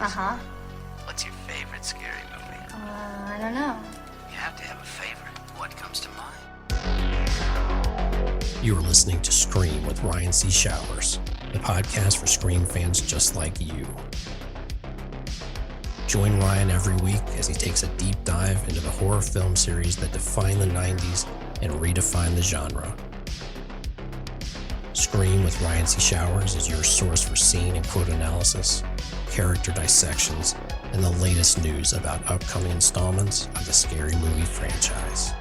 Uh-huh. What's your favorite scary movie? I don't know. You have to have a favorite. What comes to mind? You are listening to Scream with Ryan C. Showers, the podcast for Scream fans just like you. Join Ryan every week as he takes a deep dive into the horror film series that defined the 90s and redefined the genre. Scream with Ryan C. Showers is your source for scene and quote analysis, character dissections, and the latest news about upcoming installments of the Scary Movie franchise.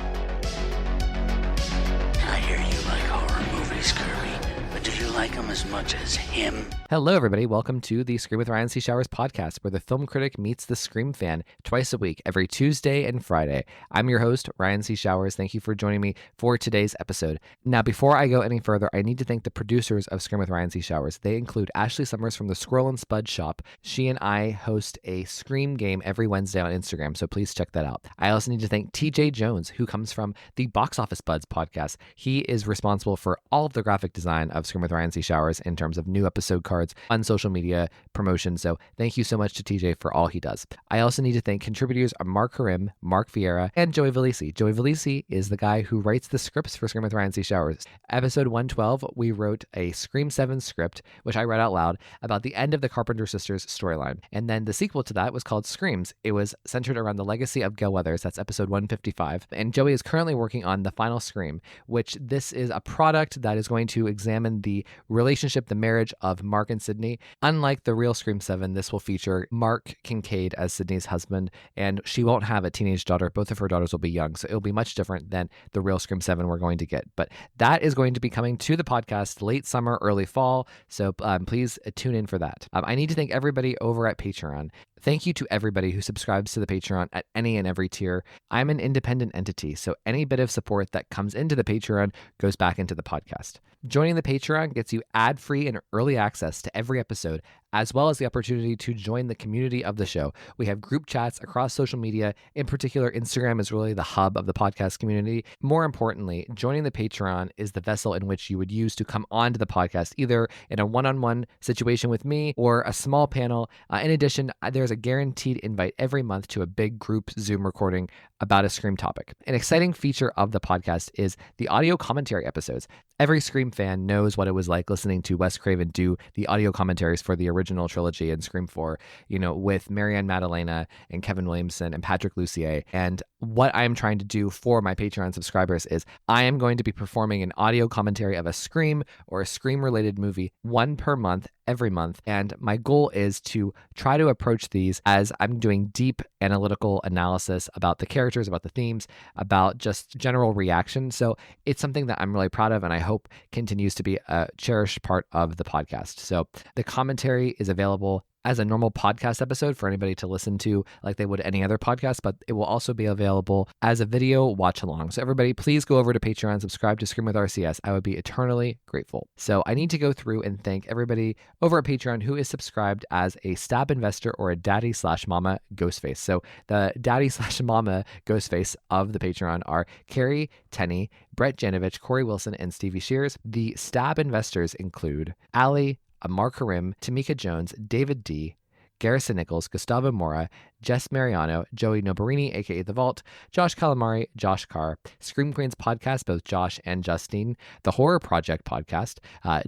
I hear you like horror movies, Kirby, but do you like them as much as him? Hello, everybody. Welcome to the Scream with Ryan C. Showers podcast, where the film critic meets the Scream fan twice a week, every Tuesday and Friday. I'm your host, Ryan C. Showers. Thank you for joining me for today's episode. Now, before I go any further, I need to thank the producers of Scream with Ryan C. Showers. They include Ashley Summers from the Squirrel and Spud Shop. She and I host a Scream game every Wednesday on Instagram, so please check that out. I also need to thank TJ Jones, who comes from the Box Office Buds podcast. He is responsible for all of the graphic design of Scream with Ryan C. Showers in terms of new episode cards on social media promotion. So thank you so much to TJ for all he does. I also need to thank contributors Mark Karim, Mark Vieira, and Joey Velisi. Joey Velisi is the guy who writes the scripts for Scream with Ryan C. Showers. Episode 112, we wrote a Scream 7 script, which I read out loud, about the end of the Carpenter sisters storyline. And then the sequel to that was called Screams. It was centered around the legacy of Gail Weathers. That's episode 155. And Joey is currently working on the final Scream, which this is a product that is going to examine the relationship, the marriage of Mark and Sidney. Unlike the real Scream 7, this will feature Mark Kincaid as Sidney's husband, and she won't have a teenage daughter. Both of her daughters will be young, so it'll be much different than the real Scream 7 we're going to get. But that is going to be coming to the podcast late summer, early fall, so please tune in for that. I need to thank everybody over at Patreon. Thank you to everybody who subscribes to the Patreon at any and every tier. I'm an independent entity, so any bit of support that comes into the Patreon goes back into the podcast. Joining the Patreon gets you ad-free and early access to every episode, as well as the opportunity to join the community of the show. We have group chats across social media. In particular, Instagram is really the hub of the podcast community. More importantly, joining the Patreon is the vessel in which you would use to come onto the podcast, either in a one-on-one situation with me or a small panel. In addition, there's a guaranteed invite every month to a big group Zoom recording about a Scream topic. An exciting feature of the podcast is the audio commentary episodes. Every Scream fan knows what it was like listening to Wes Craven do the audio commentaries for the original trilogy and Scream 4, with Marianne Maddalena and Kevin Williamson and Patrick Lussier. And what I'm trying to do for my Patreon subscribers is I am going to be performing an audio commentary of a Scream or a Scream-related movie, one per month, every month. And my goal is to try to approach these as I'm doing deep analytical analysis about the characters, about the themes, about just general reaction. So it's something that I'm really proud of and I hope continues to be a cherished part of the podcast. So the commentary is available as a normal podcast episode for anybody to listen to like they would any other podcast, but it will also be available as a video watch along. So everybody, please go over to Patreon, subscribe to Scream with RCS. I would be eternally grateful. So I need to go through and thank everybody over at Patreon who is subscribed as a stab investor or a daddy/mama Ghostface. So the daddy/mama Ghostface of the Patreon are Carrie Tenney, Brett Janovich, Cory Wilson, and Stevie Shears. The stab investors include Allie, Mark Karim, Tamika Jones, David D., Garrison Nichols, Gustavo Mora, Jess Mariano, Joey Nobarini, aka The Vault, Josh Calamari, Josh Carr, Scream Queens podcast, both Josh and Justine, The Horror Project podcast,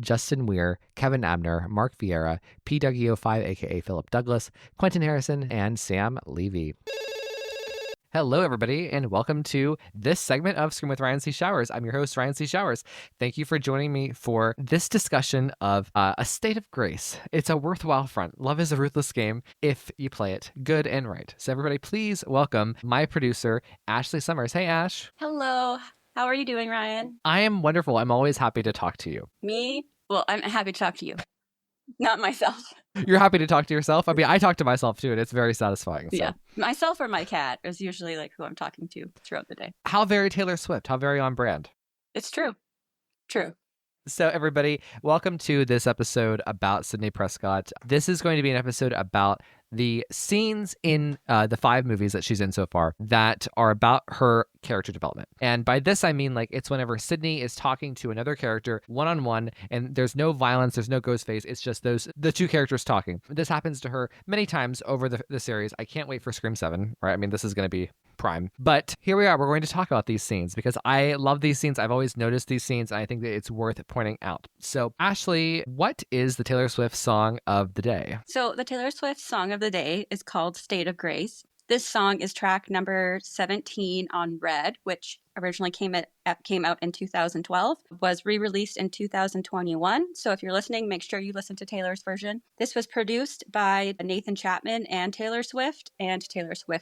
Justin Weir, Kevin Abner, Mark Vieira, PWO5, aka Philip Douglas, Quentin Harrison, and Sam Levy. Hello, everybody, and welcome to this segment of Scream with Ryan C. Showers. I'm your host, Ryan C. Showers. Thank you for joining me for this discussion of A State of Grace. It's a worthwhile front. Love is a ruthless game if you play it good and right. So everybody, please welcome my producer, Ashley Summers. Hey, Ash. Hello. How are you doing, Ryan? I am wonderful. I'm always happy to talk to you. Me? Well, I'm happy to talk to you. Not myself. You're happy to talk to yourself? I mean, I talk to myself too, and it's very satisfying. So. Yeah. Myself or my cat is usually like who I'm talking to throughout the day. How very Taylor Swift. How very on brand. It's true. True. So everybody, welcome to this episode about Sidney Prescott. This is going to be an episode about the scenes in the 5 movies that she's in so far that are about her character development. And by this, I mean, like, it's whenever Sidney is talking to another character one-on-one, and there's no violence, there's no ghost face, it's just the 2 characters talking. This happens to her many times over the series. I can't wait for Scream 7, right? I mean, this is going to be prime. But here we are. We're going to talk about these scenes because I love these scenes. I've always noticed these scenes, and I think that it's worth pointing out. So, Ashley, what is the Taylor Swift song of the day? So the Taylor Swift song of the day is called State of Grace. This song is track number 17 on Red, which originally came out in 2012, was re-released in 2021. So if you're listening, make sure you listen to Taylor's version. This was produced by Nathan Chapman and Taylor Swift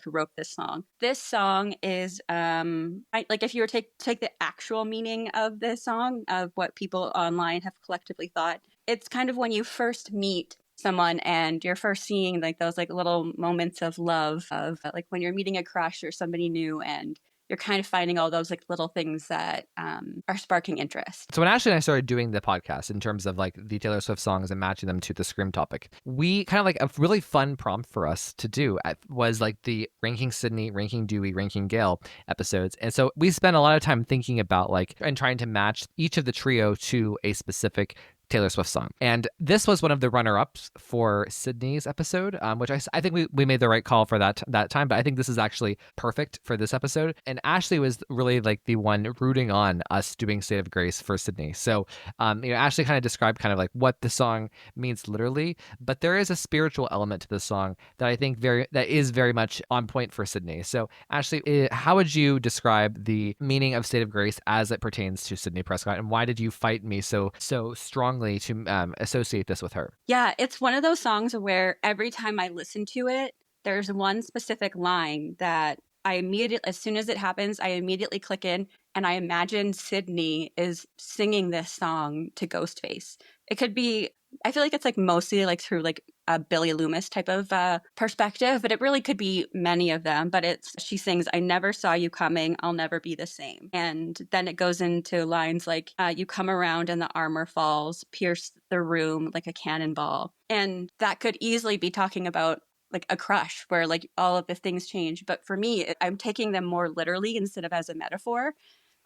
wrote this song. This song is, if you were to take the actual meaning of this song, of what people online have collectively thought, it's kind of when you first meet someone and you're first seeing like those like little moments of love, of like when you're meeting a crush or somebody new, and you're kind of finding all those like little things that are sparking interest. So when Ashley and I started doing the podcast in terms of like the Taylor Swift songs and matching them to the Scream topic, we kind of like a really fun prompt for us to do was like the Ranking Sidney, Ranking Dewey, Ranking Gail episodes. And so we spent a lot of time thinking about like and trying to match each of the trio to a specific Taylor Swift song. And this was one of the runner-ups for Sydney's episode, which I think we made the right call for that time, but I think this is actually perfect for this episode. And Ashley was really like the one rooting on us doing State of Grace for Sidney. So, Ashley kind of described kind of like what the song means literally, but there is a spiritual element to the song that I think that is very much on point for Sidney. So, Ashley, how would you describe the meaning of State of Grace as it pertains to Sidney Prescott, and why did you fight me so strongly to associate this with her? Yeah, it's one of those songs where every time I listen to it, there's one specific line that as soon as it happens, I immediately click in and I imagine Sidney is singing this song to Ghostface. It could be, I feel like it's like mostly like through like a Billy Loomis type of perspective, but it really could be many of them. But she sings, "I never saw you coming, I'll never be the same." And then it goes into lines like, "You come around and the armor falls, pierce the room like a cannonball." And that could easily be talking about like a crush where like all of the things change. But for me, I'm taking them more literally instead of as a metaphor.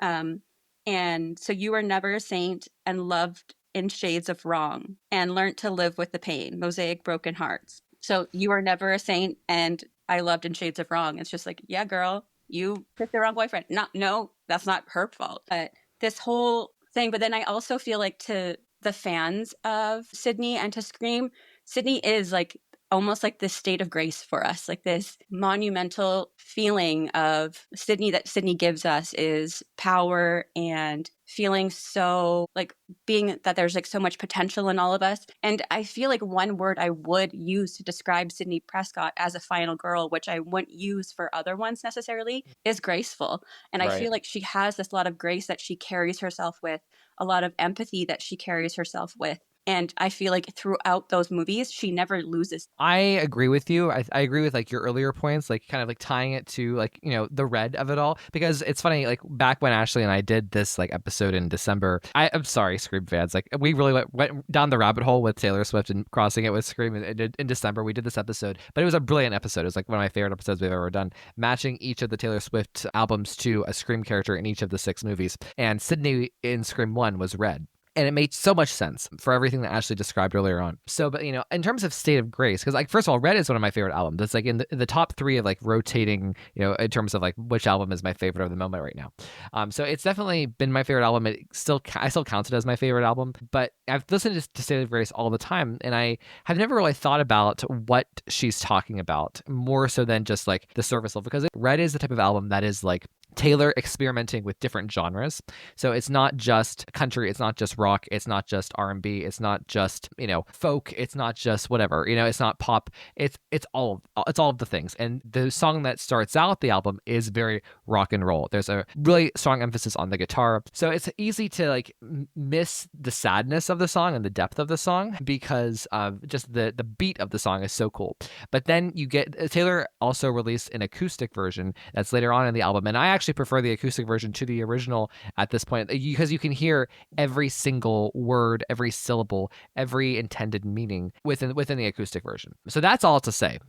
And so you were never a saint and loved in shades of wrong and learned to live with the pain, mosaic broken hearts. So you were never a saint and I loved in shades of wrong. It's just like, yeah, girl, you picked the wrong boyfriend. No, that's not her fault. But this whole thing, but then I also feel like to the fans of Sidney and to Scream, Sidney is like almost like this state of grace for us, like this monumental feeling of Sidney that Sidney gives us is power and feeling so like being that there's like so much potential in all of us. And I feel like one word I would use to describe Sidney Prescott as a final girl, which I wouldn't use for other ones necessarily, is graceful. And Right. I feel like she has this lot of grace that she carries herself with, a lot of empathy that she carries herself with. And I feel like throughout those movies, she never loses. I agree with you. I agree with like your earlier points, like kind of like tying it to like, the red of it all, because it's funny, like back when Ashley and I did this like episode in December, I'm sorry, Scream fans, like we really went down the rabbit hole with Taylor Swift and crossing it with Scream in December. We did this episode, but it was a brilliant episode. It was like one of my favorite episodes we've ever done, matching each of the Taylor Swift albums to a Scream character in each of the 6 movies. And Sidney in Scream 1 was red. And it made so much sense for everything that Ashley described earlier on. So, but, in terms of State of Grace, because like, first of all, Red is one of my favorite albums. It's like in the top 3 of like rotating, in terms of like which album is my favorite of the moment right now. So it's definitely been my favorite album. I still count it as my favorite album, but I've listened to State of Grace all the time. And I have never really thought about what she's talking about more so than just like the surface level, because Red is the type of album that is like Taylor experimenting with different genres. So it's not just country, it's not just rock, it's not just R&B, it's not just, folk, it's not just whatever, it's not pop, it's all of the things. And the song that starts out the album is very rock and roll. There's a really strong emphasis on the guitar. So it's easy to like miss the sadness of the song and the depth of the song because just the beat of the song is so cool. But then you get Taylor also released an acoustic version that's later on in the album, and I actually prefer the acoustic version to the original at this point, because you can hear every single word, every syllable, every intended meaning within the acoustic version. So that's all to say.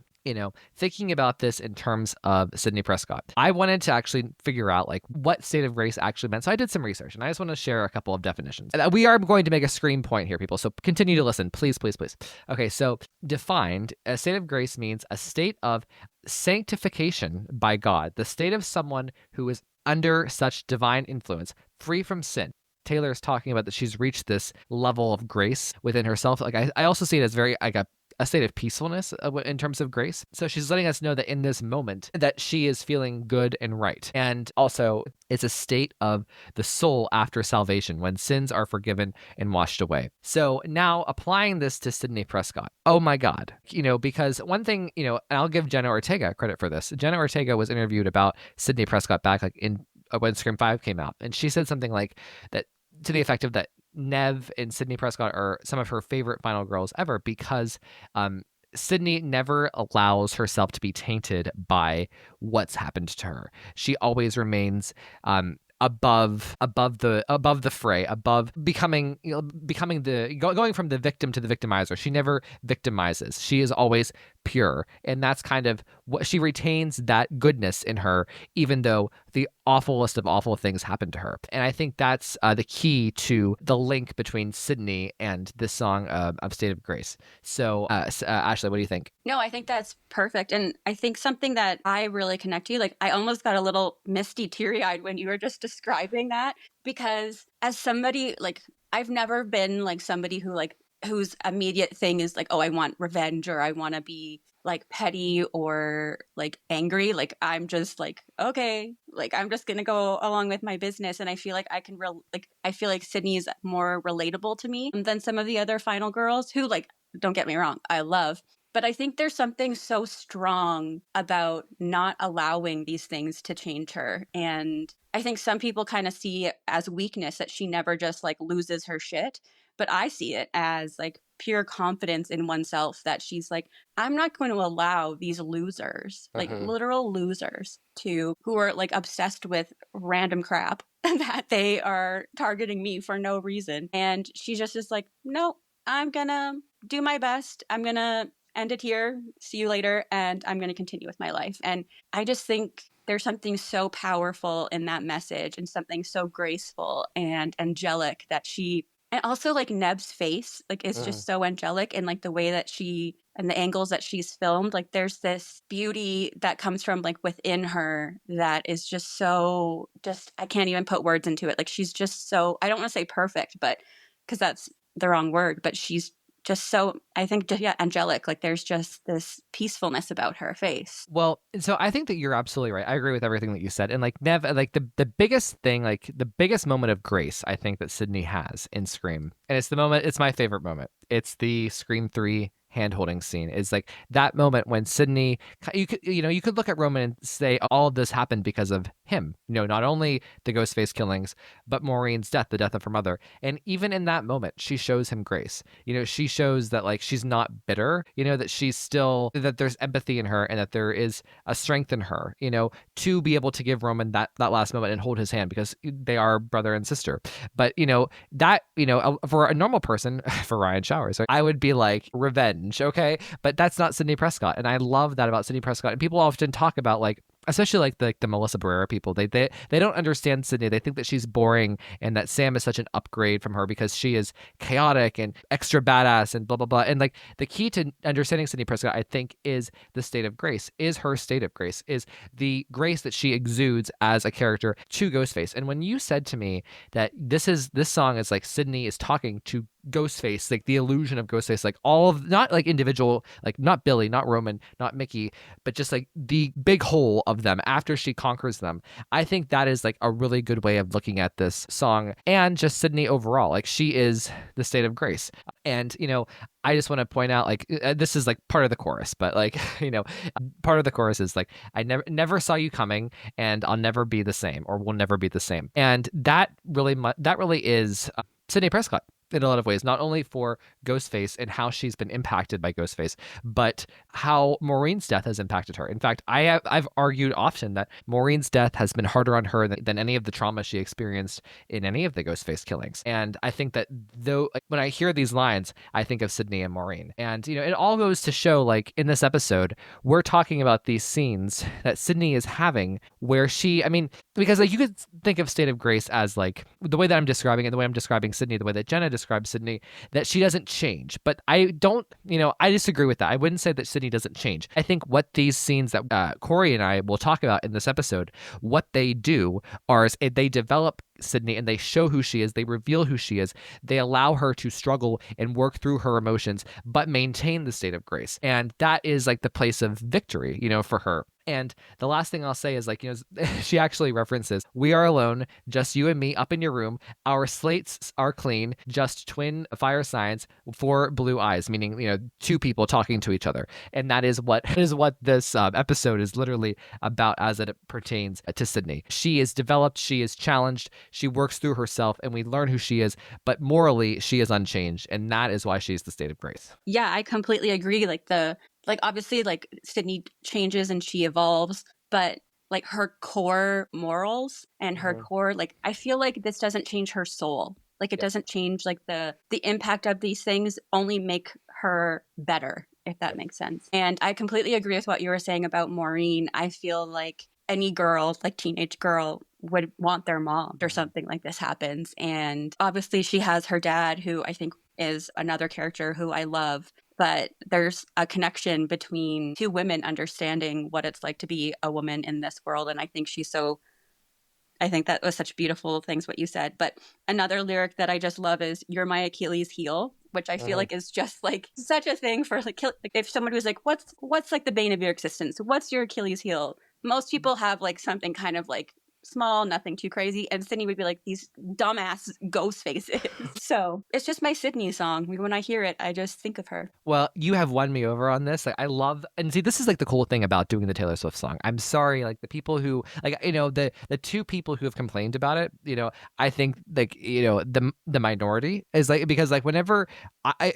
Thinking about this in terms of Sidney Prescott, I wanted to actually figure out like what state of grace actually meant. So I did some research, and I just want to share a couple of definitions. We are going to make a scream point here, people. So continue to listen, please, please, please. Okay, so defined, a state of grace means a state of sanctification by God, the state of someone who is under such divine influence, free from sin. Taylor is talking about that she's reached this level of grace within herself. Like I also see it as very like a state of peacefulness in terms of grace. So she's letting us know that in this moment that she is feeling good and right. And also it's a state of the soul after salvation when sins are forgiven and washed away. So now applying this to Sidney Prescott. Oh my God. Because one thing, and I'll give Jenna Ortega credit for this. Jenna Ortega was interviewed about Sidney Prescott back like in when Scream 5 came out. And she said something like that to the effect of that Nev and Sidney Prescott are some of her favorite final girls ever because Sidney never allows herself to be tainted by what's happened to her. She always remains above the fray, above becoming going from the victim to the victimizer. She never victimizes. She is always pure, and that's kind of what she retains, that goodness in her, even though the awfulest of awful things happen to her. And I think that's the key to the link between Sidney and this song of State of Grace. So Ashley, what do you think? No, I think that's perfect. And I think something that I really connect to, like I almost got a little misty teary-eyed when you were just describing that, because as somebody, like I've never been like somebody who like whose immediate thing is like, oh, I want revenge, or I want to be like petty or like angry. Like I'm just like, okay, like I'm just gonna go along with my business. And I feel like I feel like Sidney is more relatable to me than some of the other final girls who, like, don't get me wrong, I love. But I think there's something so strong about not allowing these things to change her. And I think some people kind of see it as weakness that she never just like loses her shit. But I see it as like pure confidence in oneself that she's like, I'm not going to allow these losers, like literal losers, who are like obsessed with random crap that they are targeting me for no reason. And she just is like, no, I'm going to do my best. I'm going to end it here. See you later. And I'm going to continue with my life. And I just think there's something so powerful in that message and something so graceful and angelic that she... And also, like, Neb's face, like, is just so angelic, and, like, the way that she, and the angles that she's filmed, like, there's this beauty that comes from, like, within her that is just so, I can't even put words into it. Like, she's just so, I don't want to say perfect, but, because that's the wrong word, but she's just so, I think, angelic. Like, there's just this peacefulness about her face. Well, so I think that you're absolutely right. I agree with everything that you said. And like Nev, like the biggest thing, like the biggest moment of grace, I think that Sidney has in Scream, and it's my favorite moment. It's the Scream 3 hand-holding scene. Is like that moment when Sidney, you could look at Roman and say all of this happened because of him. Not only the Ghostface killings, but Maureen's death, the death of her mother. And even in that moment, she shows him grace. She shows that like she's not bitter, that she's still, that there's empathy in her and that there is a strength in her, to be able to give Roman that last moment and hold his hand because they are brother and sister. But, for a normal person, for Ryan Showers, I would be like, revenge. Okay, but that's not Sidney Prescott, and I love that about Sidney Prescott. And people often talk about like, especially like the Melissa Barrera people, they don't understand Sidney. They think that she's boring and that Sam is such an upgrade from her because she is chaotic and extra badass and blah blah blah. And like the key to understanding Sidney Prescott, I think, is the state of grace, is her state of grace, is the grace that she exudes as a character to Ghostface. And when you said to me that this song is like Sidney is talking to Ghostface, like the illusion of Ghostface, like all of, not like individual, like not Billy, not Roman, not Mickey, but just like the big whole of them after she conquers them. I think that is like a really good way of looking at this song and just Sidney overall. Like she is the state of grace. And, I just want to point out, like, this is like part of the chorus, but like, part of the chorus is like, I never saw you coming and I'll never be the same, or will never be the same. And that really is Sidney Prescott in a lot of ways, not only for Ghostface and how she's been impacted by Ghostface, but how Maureen's death has impacted her. In fact, I've argued often that Maureen's death has been harder on her than any of the trauma she experienced in any of the Ghostface killings. And I think that though, like, when I hear these lines, I think of Sidney and Maureen. And, you know, it all goes to show, like, in this episode, we're talking about these scenes that Sidney is having where I mean, because like you could think of State of Grace as like the way that I'm describing it, the way I'm describing Sidney, the way that Jenna describes Sidney, that she doesn't change. But I don't, you know, I disagree with that. I wouldn't say that Sidney doesn't change. I think what these scenes that Cory and I will talk about in this episode, what they do is they develop Sidney and they show who she is. They reveal who she is. They allow her to struggle and work through her emotions, but maintain the state of grace. And that is like the place of victory, you know, for her. And the last thing I'll say is, like, you know, she actually references, "We are alone, just you and me up in your room. Our slates are clean, just twin fire signs, 4 blue eyes," meaning, you know, 2 people talking to each other. And that is what this episode is literally about as it pertains to Sidney. She is developed, she is challenged, she works through herself, and we learn who she is, but morally she is unchanged. And that is why she's the state of grace. Yeah, I completely agree. Like obviously like Sydney changes and she evolves, but like her core morals and her core, like, I feel like this doesn't change her soul. Like it doesn't change, like the impact of these things only make her better, if that makes sense. And I completely agree with what you were saying about Maureen. I feel like any girl, like teenage girl, would want their mom or something like this happens. And obviously she has her dad, who I think is another character who I love. But there's a connection between 2 women understanding what it's like to be a woman in this world. And I think I think that was such beautiful things, what you said. But another lyric that I just love is, "You're my Achilles heel," which I feel like is just like such a thing for like if somebody was like, what's like the bane of your existence? What's your Achilles heel? Most people have like something kind of like small, nothing too crazy. And Sydney would be like, these dumbass ghost faces. So it's just my Sydney song. When I hear it, I just think of her. Well, you have won me over on this. Like, I love, and see, this is like the cool thing about doing the Taylor Swift song. I'm sorry, like the people who, like, you know, the 2 people who have complained about it, you know, I think like, you know, the minority is like, because like whenever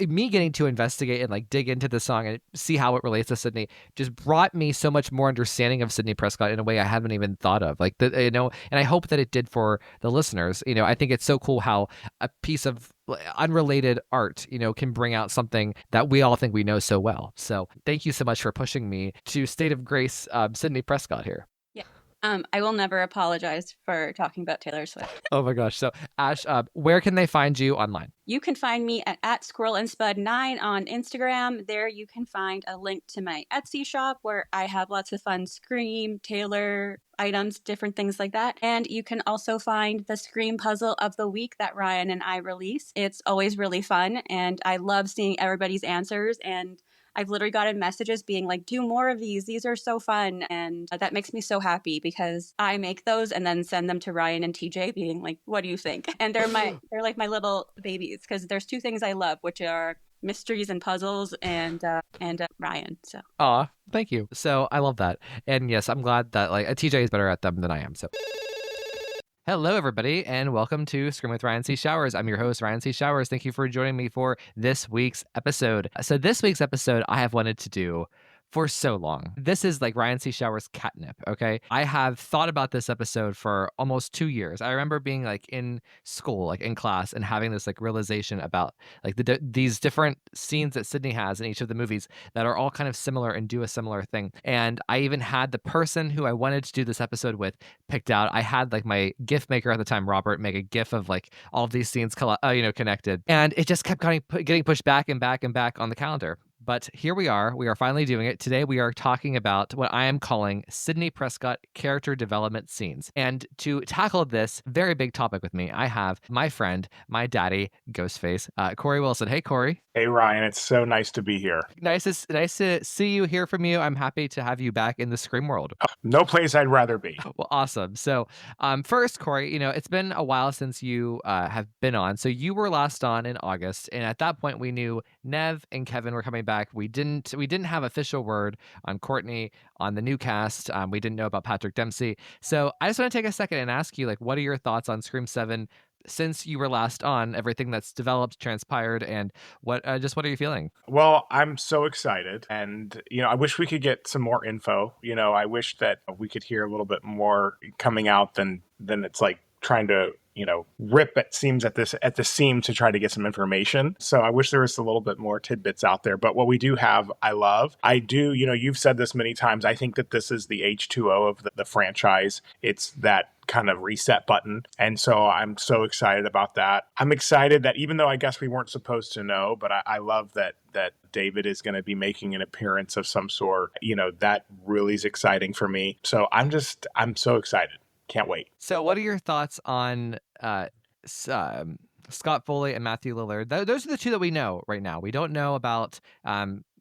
me getting to investigate and like dig into the song and see how it relates to Sydney just brought me so much more understanding of Sidney Prescott in a way I haven't even thought of. Like, you know, and I hope that it did for the listeners. You know, I think it's so cool how a piece of unrelated art, you know, can bring out something that we all think we know so well. So thank you so much for pushing me to State of Grace, Sidney Prescott here. Yeah. I will never apologize for talking about Taylor Swift. Oh my gosh. So Ash, where can they find you online? You can find me at SquirrelAndSpud9 on Instagram. There you can find a link to my Etsy shop where I have lots of fun Scream, Taylor items, different things like that. And you can also find the Scream puzzle of the week that Ryan and I release. It's always really fun, and I love seeing everybody's answers. And I've literally gotten messages being like, "Do more of these. These are so fun." And that makes me so happy because I make those and then send them to Ryan and TJ being like, "What do you think?" And they're like my little babies, because there's 2 things I love, which are mysteries and puzzles and Ryan. So. Aw, thank you. So I love that. And yes, I'm glad that like TJ is better at them than I am. So hello, everybody, and welcome to Scream with Ryan C. Showers. I'm your host, Ryan C. Showers. Thank you for joining me for this week's episode. So this week's episode I have wanted to do for so long. This is like Ryan C. Showers' catnip, okay? I have thought about this episode for almost 2 years. I remember being like in school, like in class, and having this like realization about like these different scenes that Sidney has in each of the movies that are all kind of similar and do a similar thing. And I even had the person who I wanted to do this episode with picked out. I had like my GIF maker at the time, Robert, make a GIF of like all of these scenes, connected. And it just kept getting pushed back and back and back on the calendar. But here we are. We are finally doing it. Today we are talking about what I am calling Sidney Prescott character development scenes. And to tackle this very big topic with me, I have my friend, my daddy, Ghostface, Cory Wilson. Hey, Cory. Hey, Ryan. It's so nice to be here. Nice to see you, hear from you. I'm happy to have you back in the Scream world. No place I'd rather be. Well, awesome. So first, Cory, you know, it's been a while since you have been on. So you were last on in August. And at that point, we knew Nev and Kevin were coming back. We didn't have official word on Courtney, on the new cast. We didn't know about Patrick Dempsey. So I just want to take a second and ask you, like, what are your thoughts on Scream 7 since you were last on, everything that's developed, transpired, and what are you feeling? Well, I'm so excited. And, I wish we could get some more info. I wish that we could hear a little bit more coming out than it's like trying to, rip at the seam to try to get some information. So I wish there was a little bit more tidbits out there. But what we do have, I love. I do, you've said this many times. I think that this is the H2O of the franchise. It's that kind of reset button. And so I'm so excited about that. I'm excited that even though I guess we weren't supposed to know, but I love that David is going to be making an appearance of some sort. That really is exciting for me. So I'm so excited. Can't wait. So what are your thoughts on Scott Foley and Matthew Lillard? Those are the two that we know right now. We don't know about,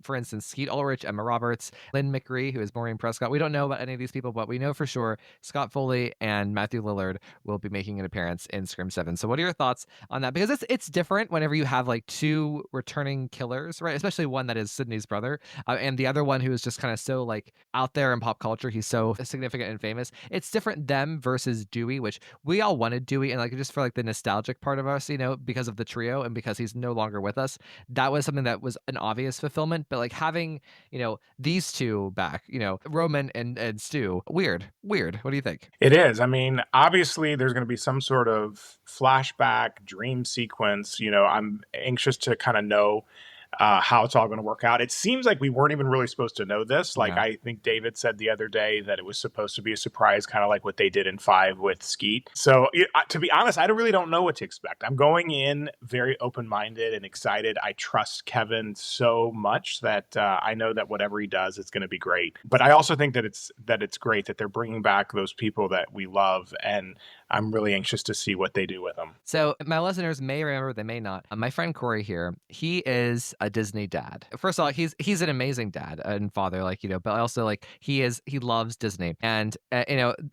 for instance, Skeet Ulrich, Emma Roberts, Lynn McRee, who is Maureen Prescott. We don't know about any of these people, but we know for sure Scott Foley and Matthew Lillard will be making an appearance in Scream 7. So what are your thoughts on that? Because it's different whenever you have like two returning killers, right? Especially one that is Sidney's brother, and the other one who is just kind of so like out there in pop culture. He's so significant and famous. It's different them versus Dewey, which we all wanted Dewey, and like just for like the nostalgic part of us, because of the trio and because he's no longer with us. That was something that was an obvious fulfillment. But like having, these two back, Roman and Stu, weird. What do you think? It is. I mean, obviously there's going to be some sort of flashback dream sequence. I'm anxious to kind of know how it's all going to work out. It seems like we weren't even really supposed to know this. Like, Yeah. I think David said the other day that it was supposed to be a surprise, kind of like what they did in 5 with Skeet. So to be honest, I really don't know what to expect. I'm going in very open-minded and excited. I trust Kevin so much that I know that whatever he does, it's going to be great. But I also think that it's great that they're bringing back those people that we love, and I'm really anxious to see what they do with them. So my listeners may remember, they may not. My friend Cory here, he is a Disney dad. First of all, he's an amazing dad and father, but also like he loves Disney. And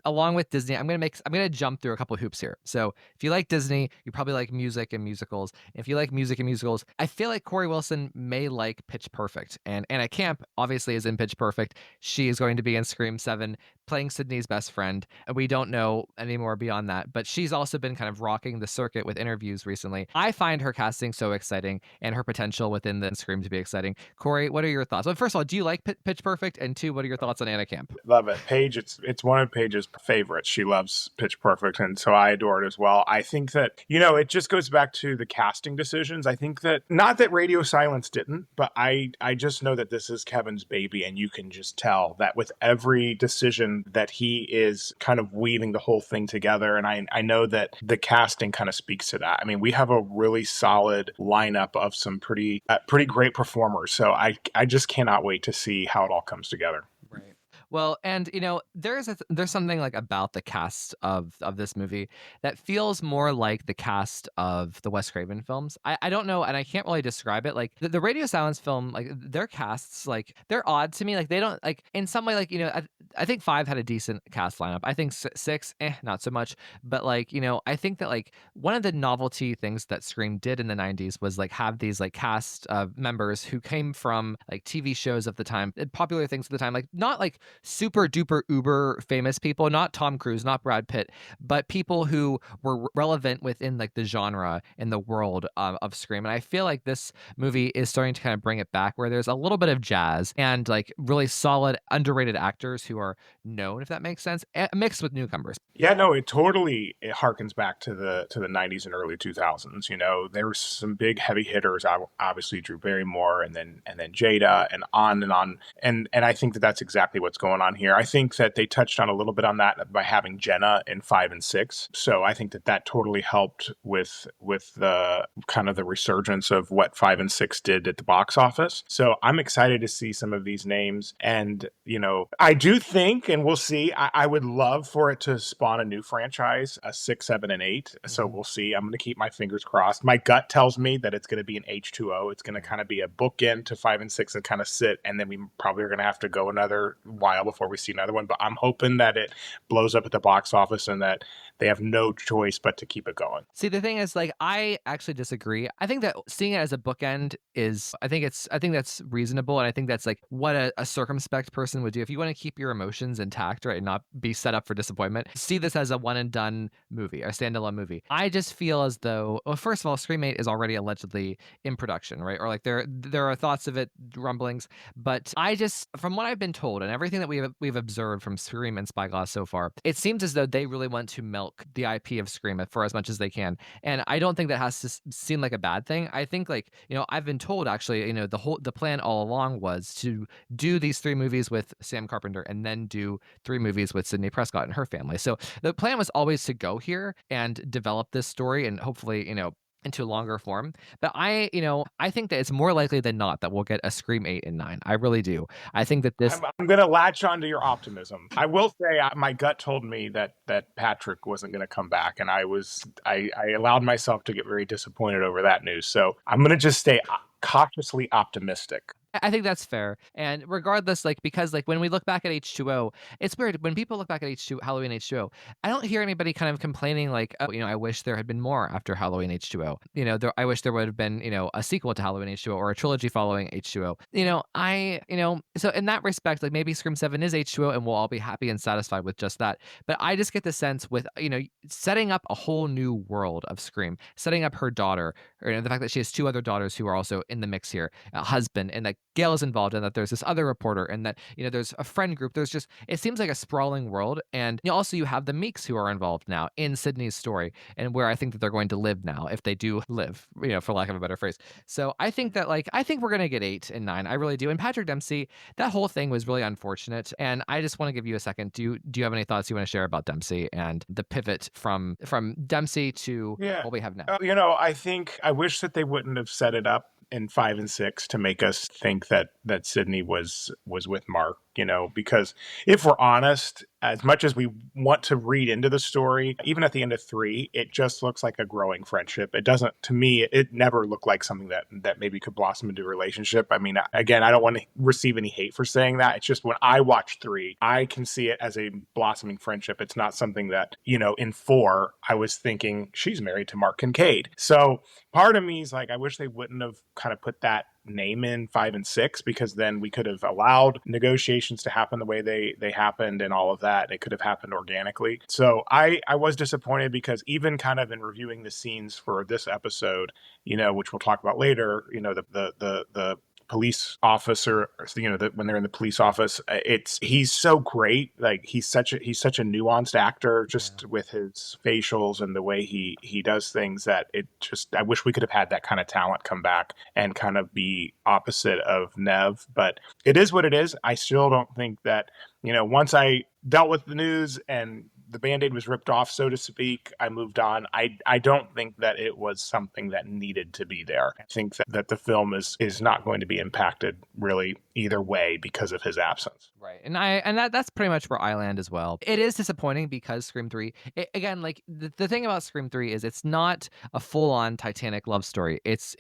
along with Disney, I'm gonna jump through a couple of hoops here. So if you like Disney, you probably like music and musicals. If you like music and musicals, I feel like Cory Wilson may like Pitch Perfect. And Anna Camp obviously is in Pitch Perfect. She is going to be in Scream 7, playing Sidney's best friend. And we don't know any more beyond that, but she's also been kind of rocking the circuit with interviews recently. I find her casting so exciting and her potential within the Scream to be exciting. Cory, what are your thoughts? Well, first of all, do you like Pitch Perfect? And two, what are your thoughts on Anna Camp? Love it. Paige, it's one of Paige's favorites. She loves Pitch Perfect, and so I adore it as well. I think that, it just goes back to the casting decisions. I think that, not that Radio Silence didn't, but I just know that this is Kevin's baby, and you can just tell that with every decision that he is kind of weaving the whole thing together. And I know that the casting kind of speaks to that. I mean, we have a really solid lineup of some pretty great performers. So I just cannot wait to see how it all comes together. Right. Well, and there's something like about the cast of this movie that feels more like the cast of the Wes Craven films. I don't know, and I can't really describe it. Like the Radio Silence film, like their casts, like they're odd to me. Like they don't, like in some way, like I think 5 had a decent cast lineup. I think 6, not so much. But like I think that like one of the novelty things that Scream did in the 90s was like have these like cast members who came from like TV shows of the time, popular things at the time, like not like super duper uber famous people, not Tom Cruise, not Brad Pitt, but people who were relevant within like the genre and the world of Scream. And I feel like this movie is starting to kind of bring it back, where there's a little bit of jazz and like really solid underrated actors who are known, if that makes sense, mixed with newcomers. Yeah, no, it harkens back to the 90s and early 2000s. There were some big heavy hitters, obviously Drew Barrymore and then Jada and on and on. And I think that that's exactly what's going on here. I think that they touched on a little bit on that by having Jenna in 5 and 6. So I think that totally helped with the kind of the resurgence of what 5 and 6 did at the box office. So I'm excited to see some of these names. And, I do think, and we'll see, I would love for it to spawn a new franchise, a 6, 7, and 8. So we'll see. I'm going to keep my fingers crossed. My gut tells me that it's going to be an H2O. It's going to kind of be a bookend to 5 and 6 and kind of sit. And then we probably are going to have to go another while while before we see another one, but I'm hoping that it blows up at the box office and that they have no choice but to keep it going. See, the thing is, like, I actually disagree. I think that seeing it as a bookend is, I think that's reasonable, and I think that's like what a circumspect person would do. If you want to keep your emotions intact, right, and not be set up for disappointment, see this as a one and done movie, a standalone movie. I just feel as though, well, first of all, Scream 8 is already allegedly in production, right? Or like there are thoughts of it, rumblings, but I just, from what I've been told and everything that we've observed from Scream and Spyglass so far, it seems as though they really want to milk the IP of Scream for as much as they can. And I don't think that has to seem like a bad thing. I think, like, I've been told actually, the plan all along was to do these 3 movies with Sam Carpenter and then do 3 movies with Sidney Prescott and her family. So the plan was always to go here and develop this story and hopefully, into longer form. But I think that it's more likely than not that we'll get a Scream 8 and 9. I really do. I think that this... I'm going to latch onto your optimism. I will say my gut told me that Patrick wasn't going to come back, and I allowed myself to get very disappointed over that news. So I'm going to just stay cautiously optimistic. I think that's fair. And regardless, like, because like when we look back at H2O, it's weird. When people look back at Halloween H2O, I don't hear anybody kind of complaining like, oh, I wish there had been more after Halloween H2O. I wish there would have been, a sequel to Halloween H2O or a trilogy following H2O. So in that respect, like maybe Scream 7 is H2O and we'll all be happy and satisfied with just that. But I just get the sense with, setting up a whole new world of Scream, setting up her daughter, or the fact that she has 2 other daughters who are also in the mix here, a husband, and like Gail is involved, and that there's this other reporter, and that there's a friend group. There's just, it seems like a sprawling world, and also you have the Meeks who are involved now in Sydney's story, and where I think that they're going to live now, if they do live, for lack of a better phrase. So I think that I think we're gonna get 8 and 9. I really do. And Patrick Dempsey, that whole thing was really unfortunate, and I just want to give you a second. Do you have any thoughts you want to share about Dempsey and the pivot from Dempsey to what we have now? I think I wish that they wouldn't have set it up in 5 and 6 to make us think that Sidney was with Mark, because if we're honest, as much as we want to read into the story, even at the end of 3, it just looks like a growing friendship. It doesn't, to me, it never looked like something that maybe could blossom into a relationship. I mean, again, I don't want to receive any hate for saying that. It's just when I watch 3, I can see it as a blossoming friendship. It's not something that, in 4, I was thinking she's married to Mark Kincaid. So part of me is like, I wish they wouldn't have kind of put that name in 5 and 6, because then we could have allowed negotiations to happen the way they happened and all of that. It could have happened organically. So I was disappointed, because even kind of in reviewing the scenes for this episode, which we'll talk about later, the police officer, when they're in the police office, he's so great. Like he's such a nuanced actor, just with his facials and the way he does things, that I wish we could have had that kind of talent come back and kind of be opposite of Nev. But it is what it is. I still don't think that, once I dealt with the news and the Band-Aid was ripped off, so to speak, I moved on. I don't think that it was something that needed to be there. I think that the film is not going to be impacted really either way because of his absence. Right. And that's pretty much where I land as well. It is disappointing because Scream 3, again, like the thing about Scream 3 is it's not a full-on Titanic love story. It's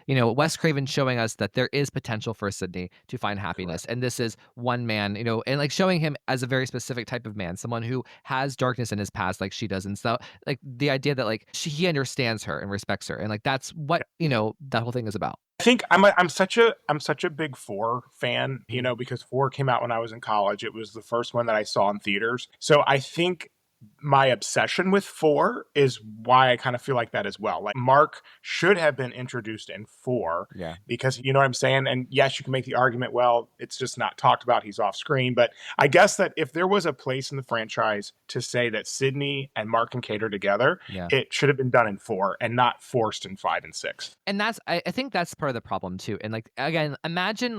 Wes Craven showing us that there is potential for Sidney to find happiness. Correct. And this is one man, and like showing him as a very specific type of man, someone who has darkness in his past like she does. And so like the idea that like he understands her and respects her, and like that's what that whole thing is about. I think I'm such a big 4 fan, because 4 came out when I was in college. It was the first one that I saw in theaters. So I think my obsession with 4 is why I kind of feel like that as well. Like Mark should have been introduced in 4, because you know what I'm saying? And yes, you can make the argument, well, it's just not talked about, he's off screen. But I guess that if there was a place in the franchise to say that Sidney and Mark Kincaid are together, it should have been done in 4 and not forced in 5 and 6. And I think that's part of the problem too. And like, again, imagine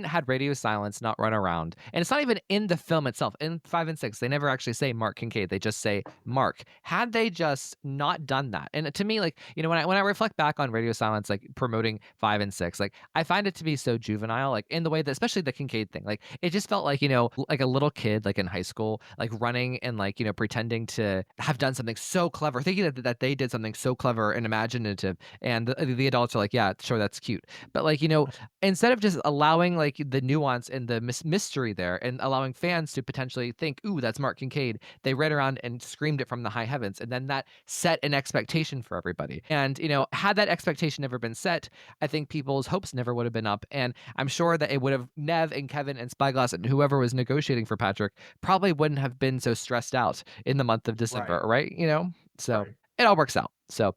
had Radio Silence not run around. And it's not even in the film itself. In 5 and 6, they never actually say Mark Kincaid. They just say Mark. Had they just not done that. And to me, like, when I reflect back on Radio Silence, like promoting 5 and 6, like I find it to be so juvenile, like in the way that, especially the Kincaid thing, like it just felt like, like a little kid, like in high school, like running and like, pretending to have done something so clever, thinking that they did something so clever and imaginative. And the adults are like, yeah, sure, that's cute. But like, instead instead of just allowing like the nuance and the mystery there and allowing fans to potentially think, ooh, that's Mark Kincaid, they ran around and screamed it from the high heavens. And then that set an expectation for everybody. And, had that expectation never been set, I think people's hopes never would have been up. And I'm sure that it would have, Nev and Kevin and Spyglass and whoever was negotiating for Patrick probably wouldn't have been so stressed out in the month of December, right? So it all works out. So,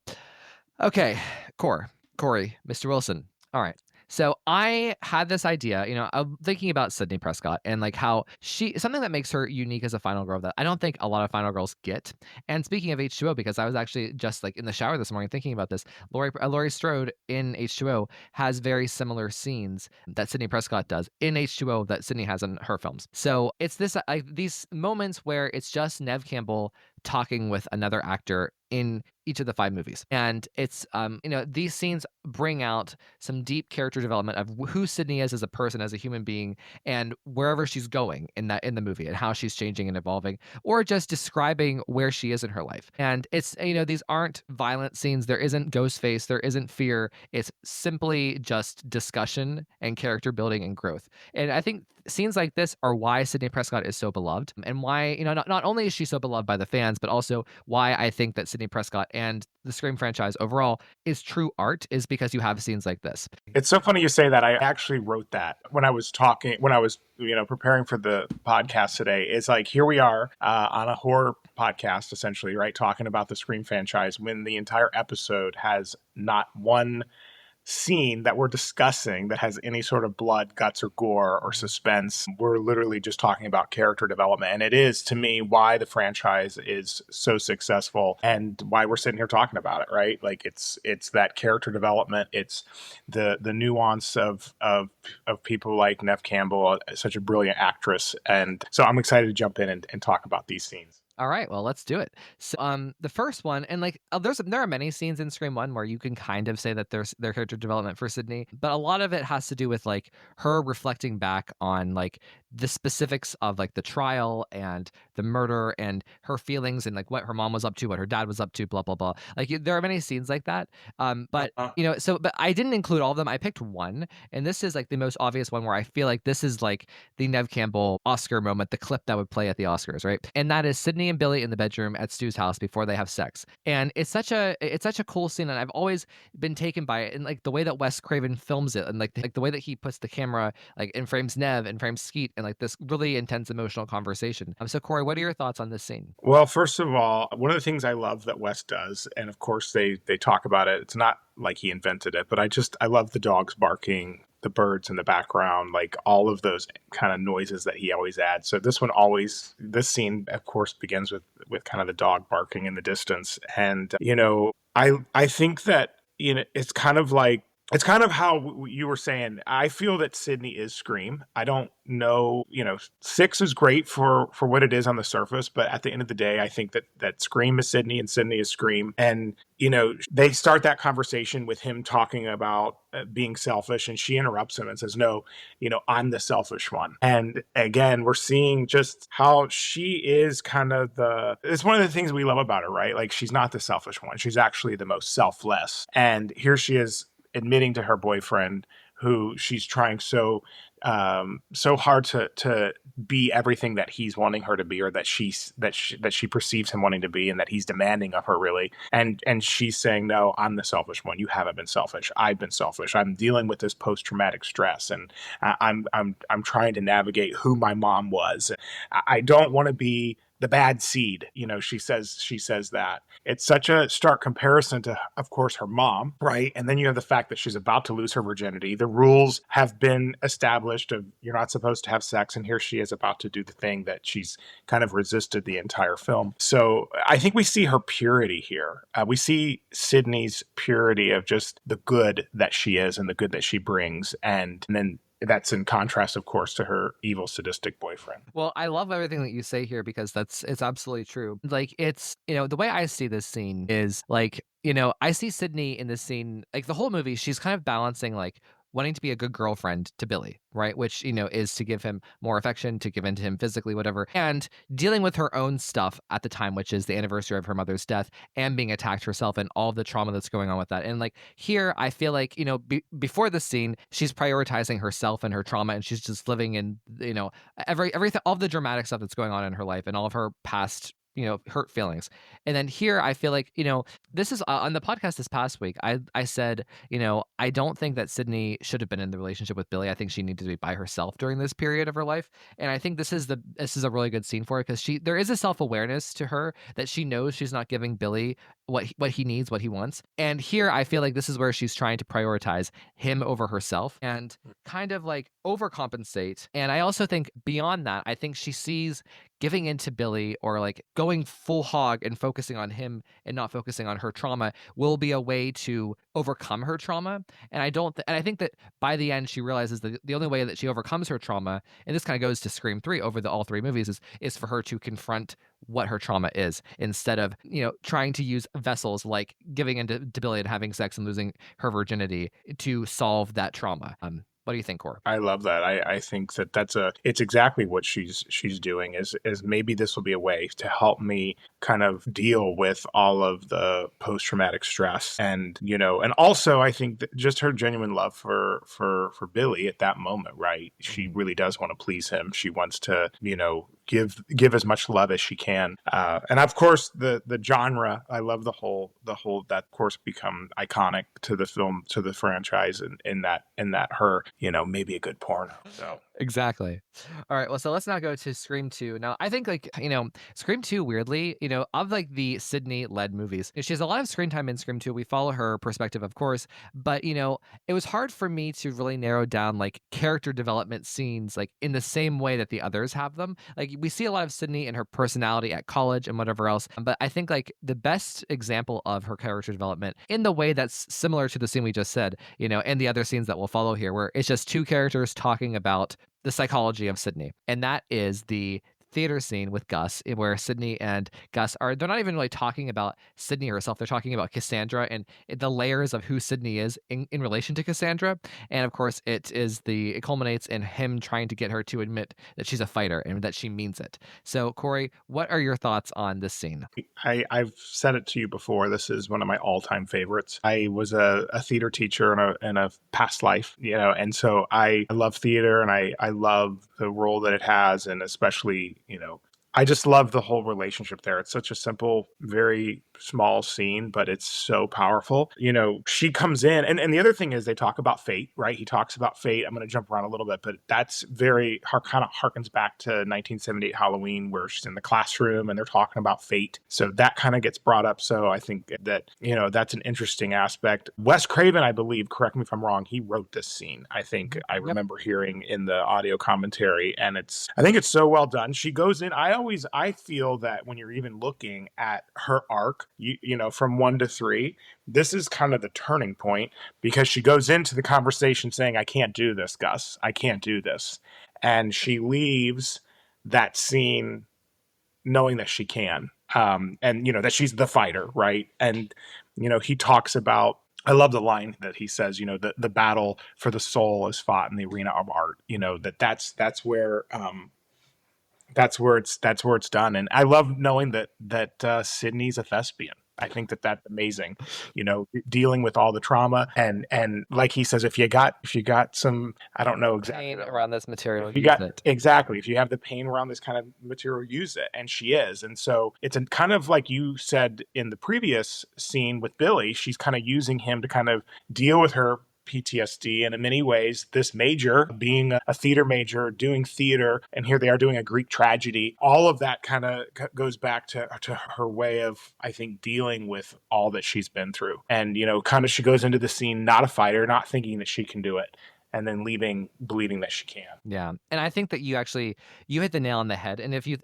okay, Cory, Mr. Wilson. All right. So I had this idea, I'm thinking about Sidney Prescott and like how something that makes her unique as a final girl that I don't think a lot of final girls get. And speaking of H2O, because I was actually just like in the shower this morning thinking about this, Laurie Strode in H2O has very similar scenes that Sidney Prescott does in H2O that Sidney has in her films. So it's these moments where it's just Nev Campbell talking with another actor in each of the 5 movies. And it's, these scenes bring out some deep character development of who Sidney is as a person, as a human being, and wherever she's going in the movie and how she's changing and evolving, or just describing where she is in her life. And it's, these aren't violent scenes. There isn't ghost face. There isn't fear. It's simply just discussion and character building and growth. And I think scenes like this are why Sidney Prescott is so beloved, and why, not only is she so beloved by the fans, but also why I think that Sidney Prescott and the Scream franchise overall is true art, is because you have scenes like this. It's so funny you say that. I actually wrote that when I was preparing for the podcast today. It's like, here we are on a horror podcast, essentially, right? Talking about the Scream franchise when the entire episode has not one scene that we're discussing that has any sort of blood, guts, or gore or suspense. We're literally just talking about character development. And it is, to me, why the franchise is so successful and why we're sitting here talking about it, right? Like it's that character development. It's the nuance of people like Nev Campbell, such a brilliant actress. And so I'm excited to jump in and talk about these scenes. All right, well, let's do it. So, the first one, and like, there are many scenes in Scream 1 where you can kind of say that there's their character development for Sidney, but a lot of it has to do with like her reflecting back on like the specifics of like the trial and the murder and her feelings and like what her mom was up to, what her dad was up to, blah blah blah. Like there are many scenes like that. But I didn't include all of them. I picked one, and this is like the most obvious one where I feel like this is like the Nev Campbell Oscar moment, the clip that would play at the Oscars, right? And that is Sidney and Billy in the bedroom at Stu's house before they have sex. And it's such a cool scene, and I've always been taken by it, and like the way that Wes Craven films it, and like the way that he puts the camera like and frames Nev and frames Skeet, and like this really intense emotional conversation. So Cory, what are your thoughts on this scene? Well, first of all, one of the things I love that Wes does, and of course they talk about it, it's not like he invented it, but I love the dogs barking, the birds in the background, like all of those kind of noises that he always adds. So this scene, of course, begins with kind of the dog barking in the distance. And, I think that, it's kind of how you were saying. I feel that Sidney is Scream. I don't know, 6 is great for what it is on the surface, but at the end of the day, I think that Scream is Sidney and Sidney is Scream. And, they start that conversation with him talking about being selfish, and she interrupts him and says, no, I'm the selfish one. And again, we're seeing just how she is it's one of the things we love about her, right? Like, she's not the selfish one. She's actually the most selfless. And here she is admitting to her boyfriend, who she's trying so hard to be everything that he's wanting her to be, or that she perceives him wanting to be, and that he's demanding of her, really. And she's saying, no, I'm the selfish one. You haven't been selfish. I've been selfish. I'm dealing with this post-traumatic stress, and I'm trying to navigate who my mom was. I don't want to be the bad seed, she says that. It's such a stark comparison to, of course, her mom, right? And then you have the fact that she's about to lose her virginity. The rules have been established of you're not supposed to have sex, and here she is about to do the thing that she's kind of resisted the entire film. So I think we see her purity here. We see Sidney's purity of just the good that she is and the good that she brings, and then that's in contrast, of course, to her evil, sadistic boyfriend. Well, I love everything that you say here, because it's absolutely true. Like, it's, the way I see this scene is like, I see Sidney in this scene, like the whole movie, she's kind of balancing like wanting to be a good girlfriend to Billy, right? Which, is to give him more affection, to give in to him physically, whatever, and dealing with her own stuff at the time, which is the anniversary of her mother's death and being attacked herself and all the trauma that's going on with that. And like here, I feel like, before this scene, she's prioritizing herself and her trauma, and she's just living in, everything, all the dramatic stuff that's going on in her life and all of her past hurt feelings. And then here I feel like, this is on the podcast this past week, I said, I don't think that Sidney should have been in the relationship with Billy. I think she needed to be by herself during this period of her life. And I think this is a really good scene for her, because there is a self-awareness to her that she knows she's not giving Billy what he needs, what he wants. And here I feel like this is where she's trying to prioritize him over herself and kind of like overcompensate. And I also think beyond that, I think she sees giving into Billy, or like going full hog and focusing on him and not focusing on her trauma, will be a way to overcome her trauma. And I think that by the end she realizes that the only way that she overcomes her trauma, and this kind of goes to Scream 3 over all three movies, is for her to confront what her trauma is, instead of trying to use vessels like giving into Billy and having sex and losing her virginity to solve that trauma. What do you think, Cor? I love that. I think that it's exactly what she's doing, is maybe this will be a way to help me kind of deal with all of the post-traumatic stress. And, and also I think that just her genuine love for Billy at that moment, right? She really does want to please him. She wants to, give as much love as she can. And of course the genre, I love the whole that of course become iconic to the film, to the franchise, in that her, maybe a good porno. So exactly. All right. Well, so let's now go to Scream 2. Now, I think Scream 2, weirdly, of like the Sidney led movies, she has a lot of screen time in Scream 2. We follow her perspective, of course, but it was hard for me to really narrow down like character development scenes like in the same way that the others have them. Like we see a lot of Sidney in her personality at college and whatever else, but I think like the best example of her character development in the way that's similar to the scene we just said, and the other scenes that will follow here, where it's just two characters talking about the psychology of Sidney. And that is the theater scene with Gus, where Sidney and Gus they're not even really talking about Sidney herself. They're talking about Cassandra and the layers of who Sidney is in relation to Cassandra. And of course, it culminates in him trying to get her to admit that she's a fighter and that she means it. So, Cory, what are your thoughts on this scene? I've said it to you before. This is one of my all-time favorites. I was a theater teacher in a past life, and so I love theater, and I love the role that it has, and especially, I just love the whole relationship there. It's such a simple, very small scene, but it's so powerful. She comes in, and the other thing is they talk about fate, right? He talks about fate. I'm going to jump around a little bit, but that's kind of harkens back to 1978 Halloween, where she's in the classroom and they're talking about fate. So that kind of gets brought up. So I think that, that's an interesting aspect. Wes Craven, I believe, correct me if I'm wrong, he wrote this scene. I think I remember hearing in the audio commentary, and I think it's so well done. She goes in. I feel that when you're even looking at her arc, from 1 to 3, this is kind of the turning point, because she goes into the conversation saying, I can't do this, Gus. I can't do this. And she leaves that scene knowing that she can, and, that she's the fighter, right? And, he talks about, I love the line that he says, the battle for the soul is fought in the arena of art, that's where it's done. And I love knowing that Sidney's a thespian. I think that's amazing, dealing with all the trauma, and like he says, if you got some, I don't know exactly, pain around this material, exactly. If you have the pain around this kind of material, use it. And she is. And so it's a kind of like you said in the previous scene with Billy, she's kind of using him to kind of deal with her PTSD. And in many ways, this major, being a theater major, doing theater, and here they are doing a Greek tragedy, all of that kind of goes back to her way of, I think, dealing with all that she's been through. And, kind of she goes into the scene not a fighter, not thinking that she can do it. and then leaving believing that she can. Yeah. And I think that you hit the nail on the head. And if you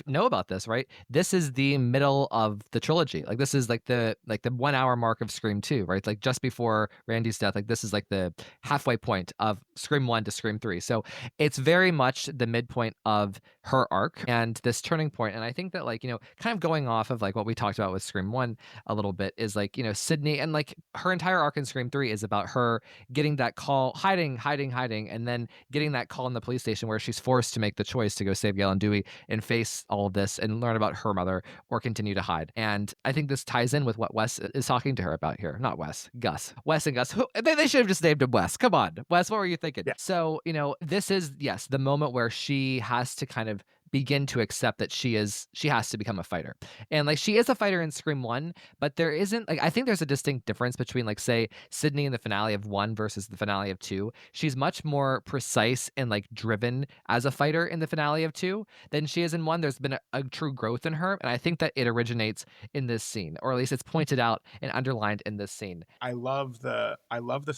know about this, right, this is the middle of the trilogy. Like this is like the 1 hour mark of Scream 2, right? Like just before Randy's death. Like this is like the halfway point of Scream 1 to Scream 3. So it's very much the midpoint of her arc and this turning point. And I think that, like, kind of going off of like what we talked about with Scream 1 a little bit is like, Sidney, and like her entire arc in Scream 3 is about her getting that call, hiding, and then getting that call in the police station where she's forced to make the choice to go save Gail and Dewey and face all of this and learn about her mother or continue to hide. And I think this ties in with what Wes is talking to her about here. Not Wes, Gus. Wes and Gus. They should have just named him Wes. Come on, Wes, what were you thinking? Yeah. So, this is, yes, the moment where she has to kind of begin to accept that she has to become a fighter. And like she is a fighter in Scream 1, but there isn't, like, I think there's a distinct difference between, like, say Sidney in the finale of 1 versus the finale of 2. She's much more precise and like driven as a fighter in the finale of 2 than she is in 1. There's been a true growth in her, and I think that it originates in this scene, or at least it's pointed out and underlined in this scene. I love the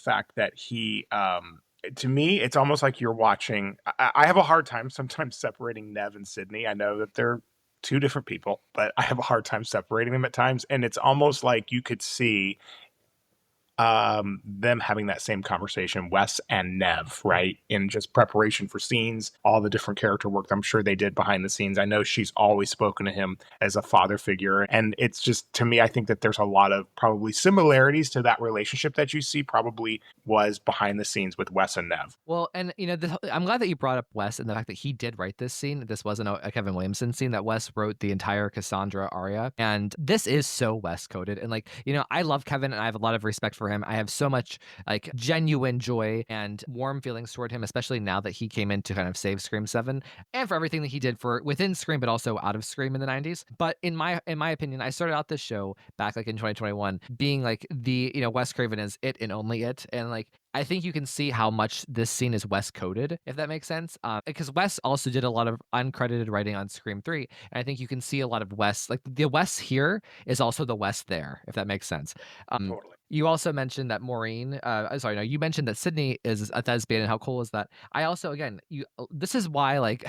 fact that he to me, it's almost like you're watching. I have a hard time sometimes separating Nev and Sidney. I know that they're two different people, but I have a hard time separating them at times. And it's almost like you could see them having that same conversation, Wes and Nev, right? In just preparation for scenes, all the different character work I'm sure they did behind the scenes. I know she's always spoken to him as a father figure. And it's just, to me, I think that there's a lot of probably similarities to that relationship that you see probably was behind the scenes with Wes and Nev. Well, and I'm glad that you brought up Wes and the fact that he did write this scene. This wasn't a Kevin Williamson scene, that Wes wrote the entire Cassandra aria. And this is so Wes coded. And like, I love Kevin and I have a lot of respect for him. I have so much like genuine joy and warm feelings toward him, especially now that he came in to kind of save Scream 7 and for everything that he did for within Scream, but also out of Scream in the 90s. But in my opinion, I started out this show back like in 2021 being like the, Wes Craven is it and only it. And like, I think you can see how much this scene is Wes coded, if that makes sense. Because Wes also did a lot of uncredited writing on Scream 3. And I think you can see a lot of Wes, like the Wes here is also the Wes there, if that makes sense. Totally. You also mentioned that Maureen, you mentioned that Sidney is a thespian, and how cool is that? I also, again, this is why, like,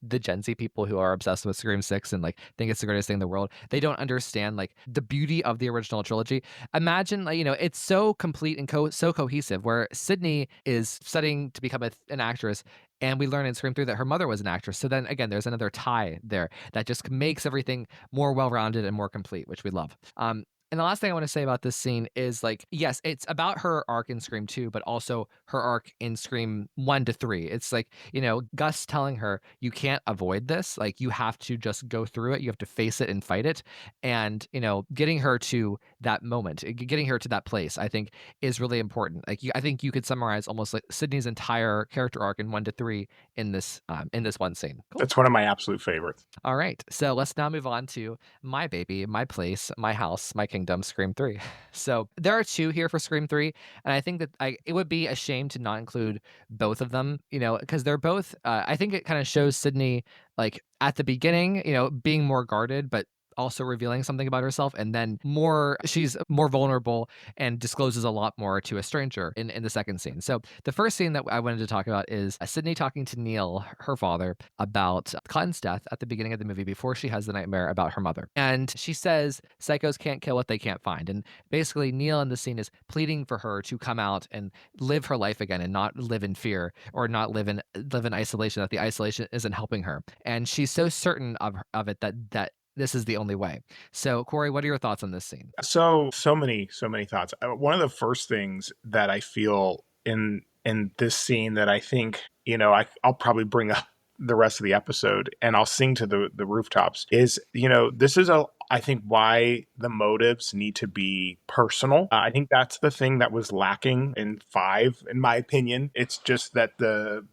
the Gen Z people who are obsessed with Scream 6 and, like, think it's the greatest thing in the world, they don't understand, like, the beauty of the original trilogy. Imagine, like, it's so complete and so cohesive, where Sidney is studying to become an actress, and we learn in Scream 3 that her mother was an actress. So then, again, there's another tie there that just makes everything more well-rounded and more complete, which we love. And the last thing I want to say about this scene is, like, yes, it's about her arc in Scream 2, but also her arc in Scream 1 to 3. It's like, Gus telling her, you can't avoid this. Like, you have to just go through it. You have to face it and fight it. And, getting her to that moment, getting her to that place, I think is really important. Like, I think you could summarize almost like Sidney's entire character arc in 1 to 3 in this one scene. Cool. That's one of my absolute favorites. All right. So let's now move on to my baby, my place, my house, my kingdom, Scream 3. So there are 2 here for Scream 3, and I think that it would be a shame to not include both of them, because they're both, I think it kind of shows Sidney, like, at the beginning, being more guarded, but also revealing something about herself, and then she's more vulnerable and discloses a lot more to a stranger in the second scene. So the first scene that I wanted to talk about is Sidney talking to Neil, her father, about Cotton's death at the beginning of the movie before she has the nightmare about her mother. And she says psychos can't kill what they can't find. And basically Neil in the scene is pleading for her to come out and live her life again and not live in fear or not live in isolation, that the isolation isn't helping her. And she's so certain of it that this is the only way. So, Cory, what are your thoughts on this scene? So many thoughts. One of the first things that I feel in this scene that I think, I'll probably bring up the rest of the episode and I'll sing to the rooftops is, this is I think why the motives need to be personal. I think that's the thing that was lacking in 5, in my opinion. It's just that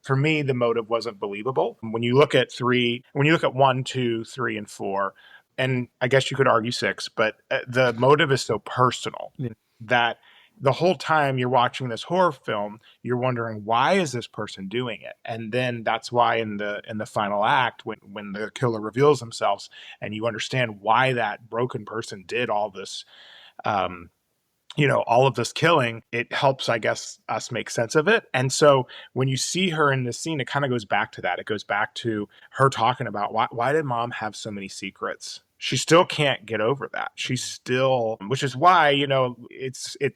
for me, the motive wasn't believable. When you look at 1, 2, 3, and 4, and I guess you could argue 6, but the motive is so personal that the whole time you're watching this horror film, you're wondering, why is this person doing it? And then that's why in the final act, when the killer reveals themselves and you understand why that broken person did all this all of this killing, it helps, I guess, us make sense of it. And so when you see her in this scene, it kind of goes back to that. It goes back to her talking about why did mom have so many secrets? She still can't get over that. She's still, which is why,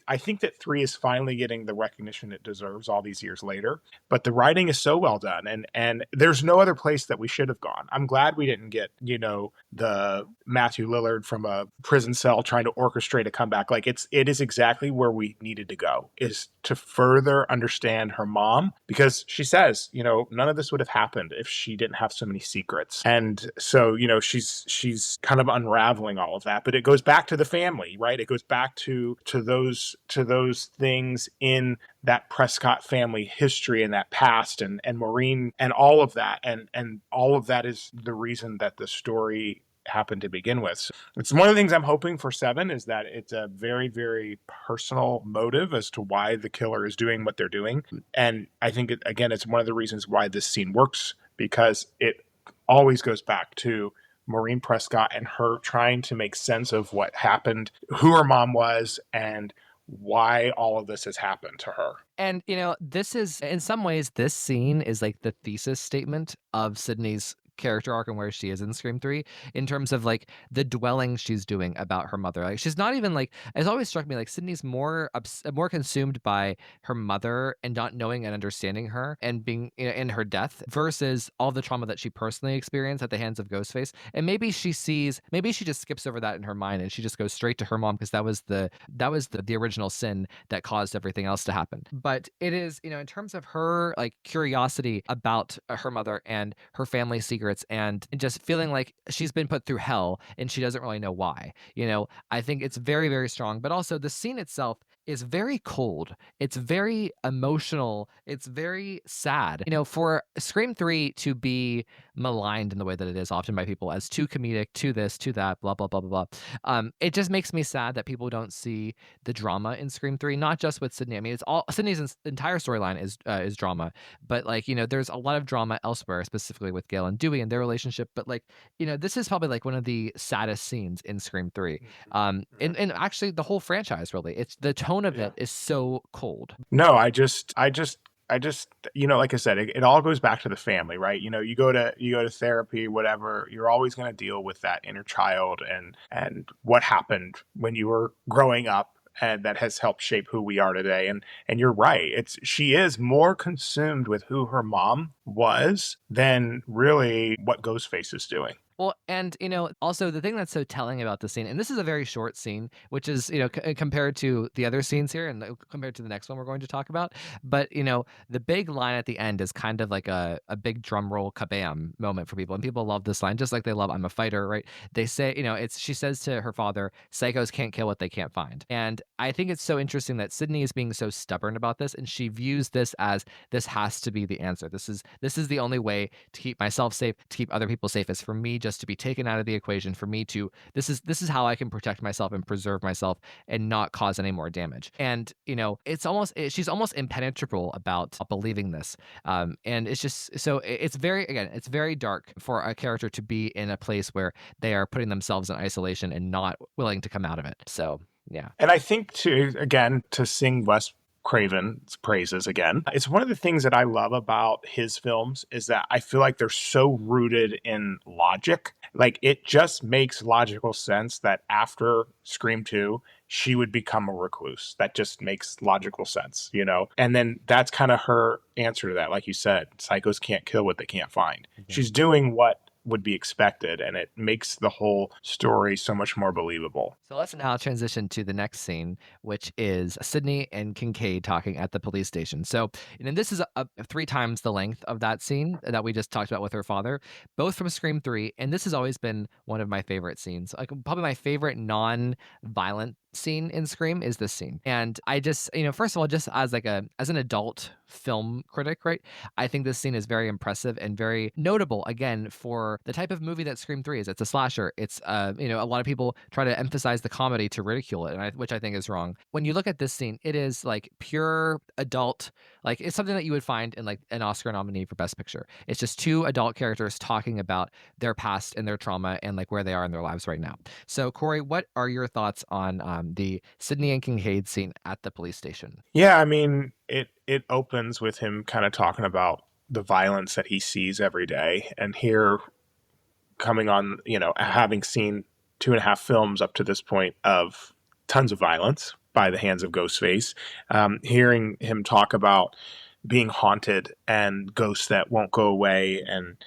I think that 3 is finally getting the recognition it deserves all these years later. But the writing is so well done, and there's no other place that we should have gone. I'm glad we didn't get, the Matthew Lillard from a prison cell trying to orchestrate a comeback. Like it is exactly where we needed to go, is to further understand her mom, because she says, none of this would have happened if she didn't have so many secrets. And so, she's kind of unraveling all of that, but it goes back to the family, right? It goes back to those things in that Prescott family history and that past, and Maureen and all of that. And all of that is the reason that the story happened to begin with. So it's one of the things I'm hoping for 7, is that it's a very, very personal motive as to why the killer is doing what they're doing. And I think, it's one of the reasons why this scene works, because it always goes back to Maureen Prescott and her trying to make sense of what happened, who her mom was, and why all of this has happened to her. And, this is, in some ways, this scene is like the thesis statement of Sidney's character arc and where she is in Scream 3, in terms of like the dwelling she's doing about her mother. Like, she's not even like, it's always struck me like Sydney's more consumed by her mother and not knowing and understanding her and being in her death, versus all the trauma that she personally experienced at the hands of Ghostface. And maybe she just skips over that in her mind and she just goes straight to her mom, because that was the original sin that caused everything else to happen. But it is, in terms of her like curiosity about her mother and her family secrets, and just feeling like she's been put through hell and she doesn't really know why. I think it's very, very strong. But also the scene itself is very cold. It's very emotional. It's very sad. For Scream 3 to be maligned in the way that it is often by people as too comedic, too this, too that, blah, blah, blah, blah, blah. It just makes me sad that people don't see the drama in Scream 3, not just with Sidney. I mean, it's all Sidney's entire storyline is drama, but like, there's a lot of drama elsewhere, specifically with Gail and Dewey and their relationship. But like, this is probably like one of the saddest scenes in Scream 3. And actually the whole franchise, really. It's the tone of it is so cold. No, I just, like I said, it all goes back to the family, right? You go to therapy, whatever, you're always going to deal with that inner child and what happened when you were growing up, and that has helped shape who we are today. And you're right. She is more consumed with who her mom was than really what Ghostface is doing. Well, and, also the thing that's so telling about the scene, and this is a very short scene, which is, compared to the other scenes here and compared to the next one we're going to talk about. But, the big line at the end is kind of like a big drum roll kabam moment for people. And people love this line, just like they love I'm a Fighter, right? They say, she says to her father, psychos can't kill what they can't find. And I think it's so interesting that Sidney is being so stubborn about this. And she views this as, this has to be the answer. This is the only way to keep myself safe, to keep other people safe, is for me just to be taken out of the equation, for me to, this is how I can protect myself and preserve myself and not cause any more damage. And she's almost impenetrable about believing this, and it's just, so it's very dark for a character to be in a place where they are putting themselves in isolation and not willing to come out of it. So yeah. And I think to sing Wes Craven's praises again, it's one of the things that I love about his films is that I feel like they're so rooted in logic. Like, it just makes logical sense that after Scream 2, she would become a recluse. That just makes logical sense, And then that's kind of her answer to that. Like you said, psychos can't kill what they can't find. Mm-hmm. She's doing what would be expected, and it makes the whole story so much more believable. So let's now transition to the next scene, which is Sidney and Kincaid talking at the police station. So, and this is 3 times the length of that scene that we just talked about with her father, both from Scream 3, and this has always been one of my favorite scenes. Like, probably my favorite non-violent scene in Scream is this scene. And I just, first of all, just as an adult film critic, right, I think this scene is very impressive and very notable, again, for the type of movie that Scream 3 is. It's a slasher. It's a lot of people try to emphasize the comedy to ridicule it, which I think is wrong. When you look at this scene, it is like pure adult, Like, it's something that you would find in like an Oscar nominee for Best Picture. It's just two adult characters talking about their past and their trauma and like where they are in their lives right now. So, Corey, what are your thoughts on the Sidney and Kincaid scene at the police station? Yeah, I mean, it opens with him kind of talking about the violence that he sees every day, and here coming on, having seen 2.5 films up to this point of tons of violence by the hands of Ghostface, hearing him talk about being haunted and ghosts that won't go away, and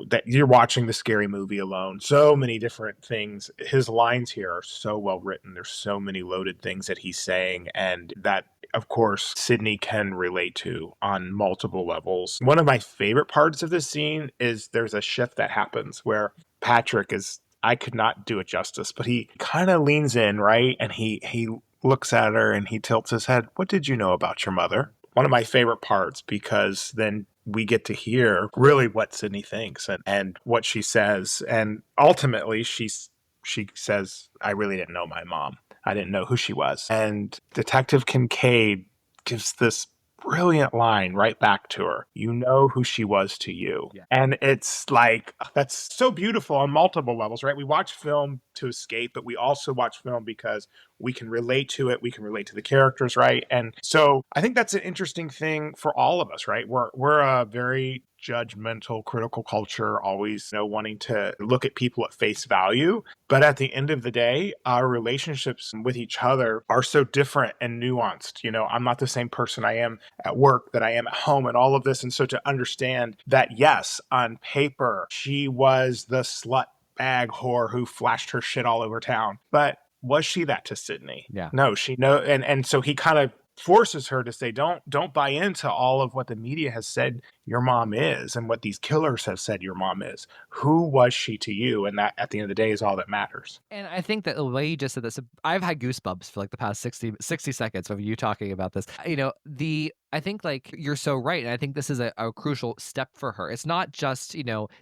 that you're watching the scary movie alone. So many different things. His lines here are so well written. There's so many loaded things that he's saying, and that, of course, Sidney can relate to on multiple levels. One of my favorite parts of this scene is there's a shift that happens where Patrick is, I could not do it justice, but he kind of leans in, right? And he looks at her and he tilts his head. What did you know about your mother? One of my favorite parts, because then we get to hear really what Sidney thinks and what she says. And ultimately, she says, I really didn't know my mom. I didn't know who she was. And Detective Kincaid gives this brilliant line right back to her. You know who she was to you. Yeah. And it's like, that's so beautiful on multiple levels, right? We watch film to escape, but we also watch film because we can relate to it. We can relate to the characters, right? And so I think that's an interesting thing for all of us, right? We're a very judgmental, critical culture, always wanting to look at people at face value. But at the end of the day, our relationships with each other are so different and nuanced. I'm not the same person I am at work that I am at home and all of this. And so to understand that, yes, on paper, she was the slut bag whore who flashed her shit all over town. But was she that to Sidney? Yeah. No, and so he kind of forces her to say, don't buy into all of what the media has said your mom is and what these killers have said your mom is. Who was she to you? And that, at the end of the day, is all that matters. And I think that the way you just said this, I've had goosebumps for like the past 60 seconds of you talking about this. I think like you're so right. And I think this is a crucial step for her. It's not just,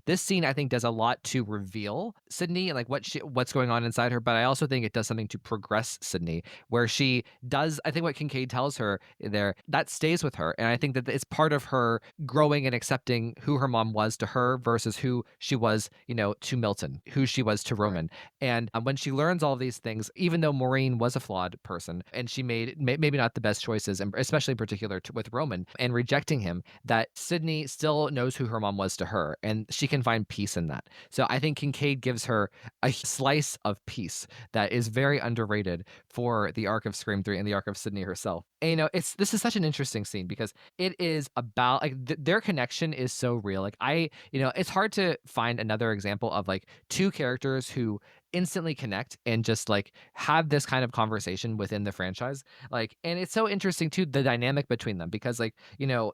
this scene I think does a lot to reveal Sidney and like what's going on inside her. But I also think it does something to progress Sidney, where she does, I think what Kincaid tells her there, that stays with her. And I think that it's part of her growing and accepting who her mom was to her versus who she was, to Milton, who she was to Roman. And when she learns all these things, even though Maureen was a flawed person and she made maybe not the best choices, and especially in particular with Roman and rejecting him, that Sidney still knows who her mom was to her, and she can find peace in that. So I think Kincaid gives her a slice of peace that is very underrated for the arc of Scream 3 and the arc of Sidney herself. And this is such an interesting scene because it is about like their connection is so real. Like it's hard to find another example of like two characters who instantly connect and just like have this kind of conversation within the franchise. Like, and it's so interesting too, the dynamic between them, because like,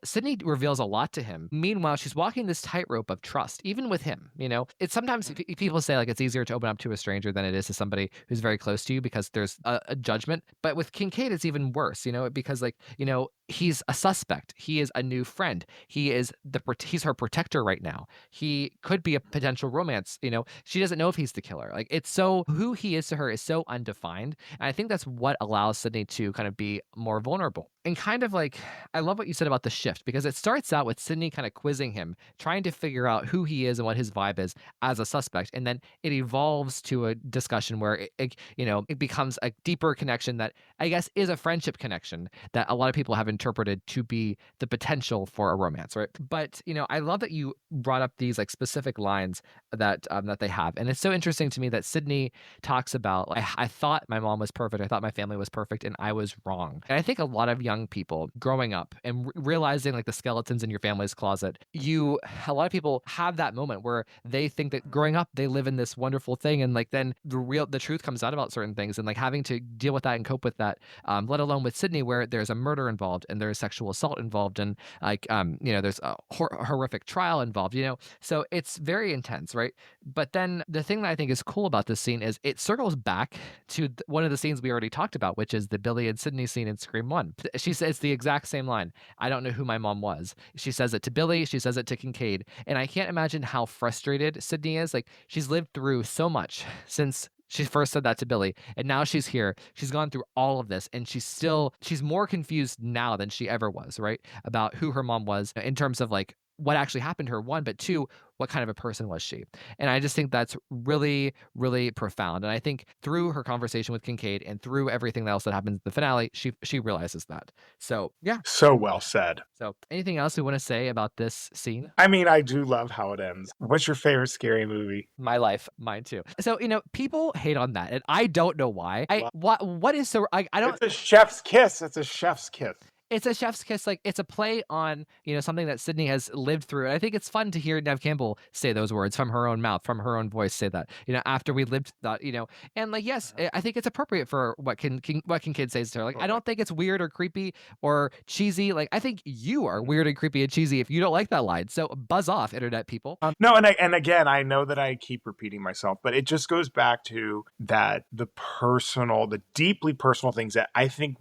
Sidney reveals a lot to him. Meanwhile, she's walking this tightrope of trust, even with him. It's sometimes people say like it's easier to open up to a stranger than it is to somebody who's very close to you because there's a judgment. But with Kincaid, it's even worse, because like, he's a suspect. He is a new friend. He's her protector right now. He could be a potential romance. She doesn't know if he's the killer. Like, it's so, who he is to her is so undefined. And I think that's what allows Sidney to kind of be more vulnerable. And kind of like, I love what you said about the shift, because it starts out with Sidney kind of quizzing him, trying to figure out who he is and what his vibe is as a suspect. And then it evolves to a discussion where it becomes a deeper connection that I guess is a friendship connection that a lot of people have interpreted to be the potential for a romance, right? But, I love that you brought up these like specific lines that they have. And it's so interesting to me that Sidney talks about, like, I thought my mom was perfect. I thought my family was perfect, and I was wrong. And I think a lot of young people growing up and realizing like the skeletons in your family's closet, a lot of people have that moment where they think that growing up, they live in this wonderful thing. And like, then the truth comes out about certain things, and like having to deal with that and cope with that, let alone with Sidney, where there's a murder involved and there's sexual assault involved, and like, there's a horrific trial involved, so it's very intense, right? But then the thing that I think is cool about this scene is it circles back to one of the scenes we already talked about, which is the Billy and Sidney scene in Scream 1. She says the exact same line. I don't know who my mom was. She says it to Billy. She says it to Kincaid. And I can't imagine how frustrated Sidney is. Like, she's lived through so much since She first said that to Billy, and now she's here. She's gone through all of this, and she's more confused now than she ever was, right? About who her mom was in terms of like what actually happened to her, one, but two, what kind of a person was she? And I just think that's really, really profound. And I think through her conversation with Kincaid and through everything else that happens in the finale, she realizes that. So yeah. So well said. So anything else we want to say about this scene? I mean, I do love how it ends. What's your favorite scary movie? My life, mine too. So people hate on that, and I don't know why. What is so I don't. It's a chef's kiss. It's a chef's kiss. It's a chef's kiss. Like, it's a play on, something that Sidney has lived through. And I think it's fun to hear Nev Campbell say those words from her own mouth, from her own voice, say that, after we lived that, and like, yes, I think it's appropriate for what Kincaid says to her. Like, I don't think it's weird or creepy or cheesy. Like, I think you are weird and creepy and cheesy if you don't like that line. So buzz off, internet people. No, and again, I know that I keep repeating myself, but it just goes back to that, the deeply personal things that I think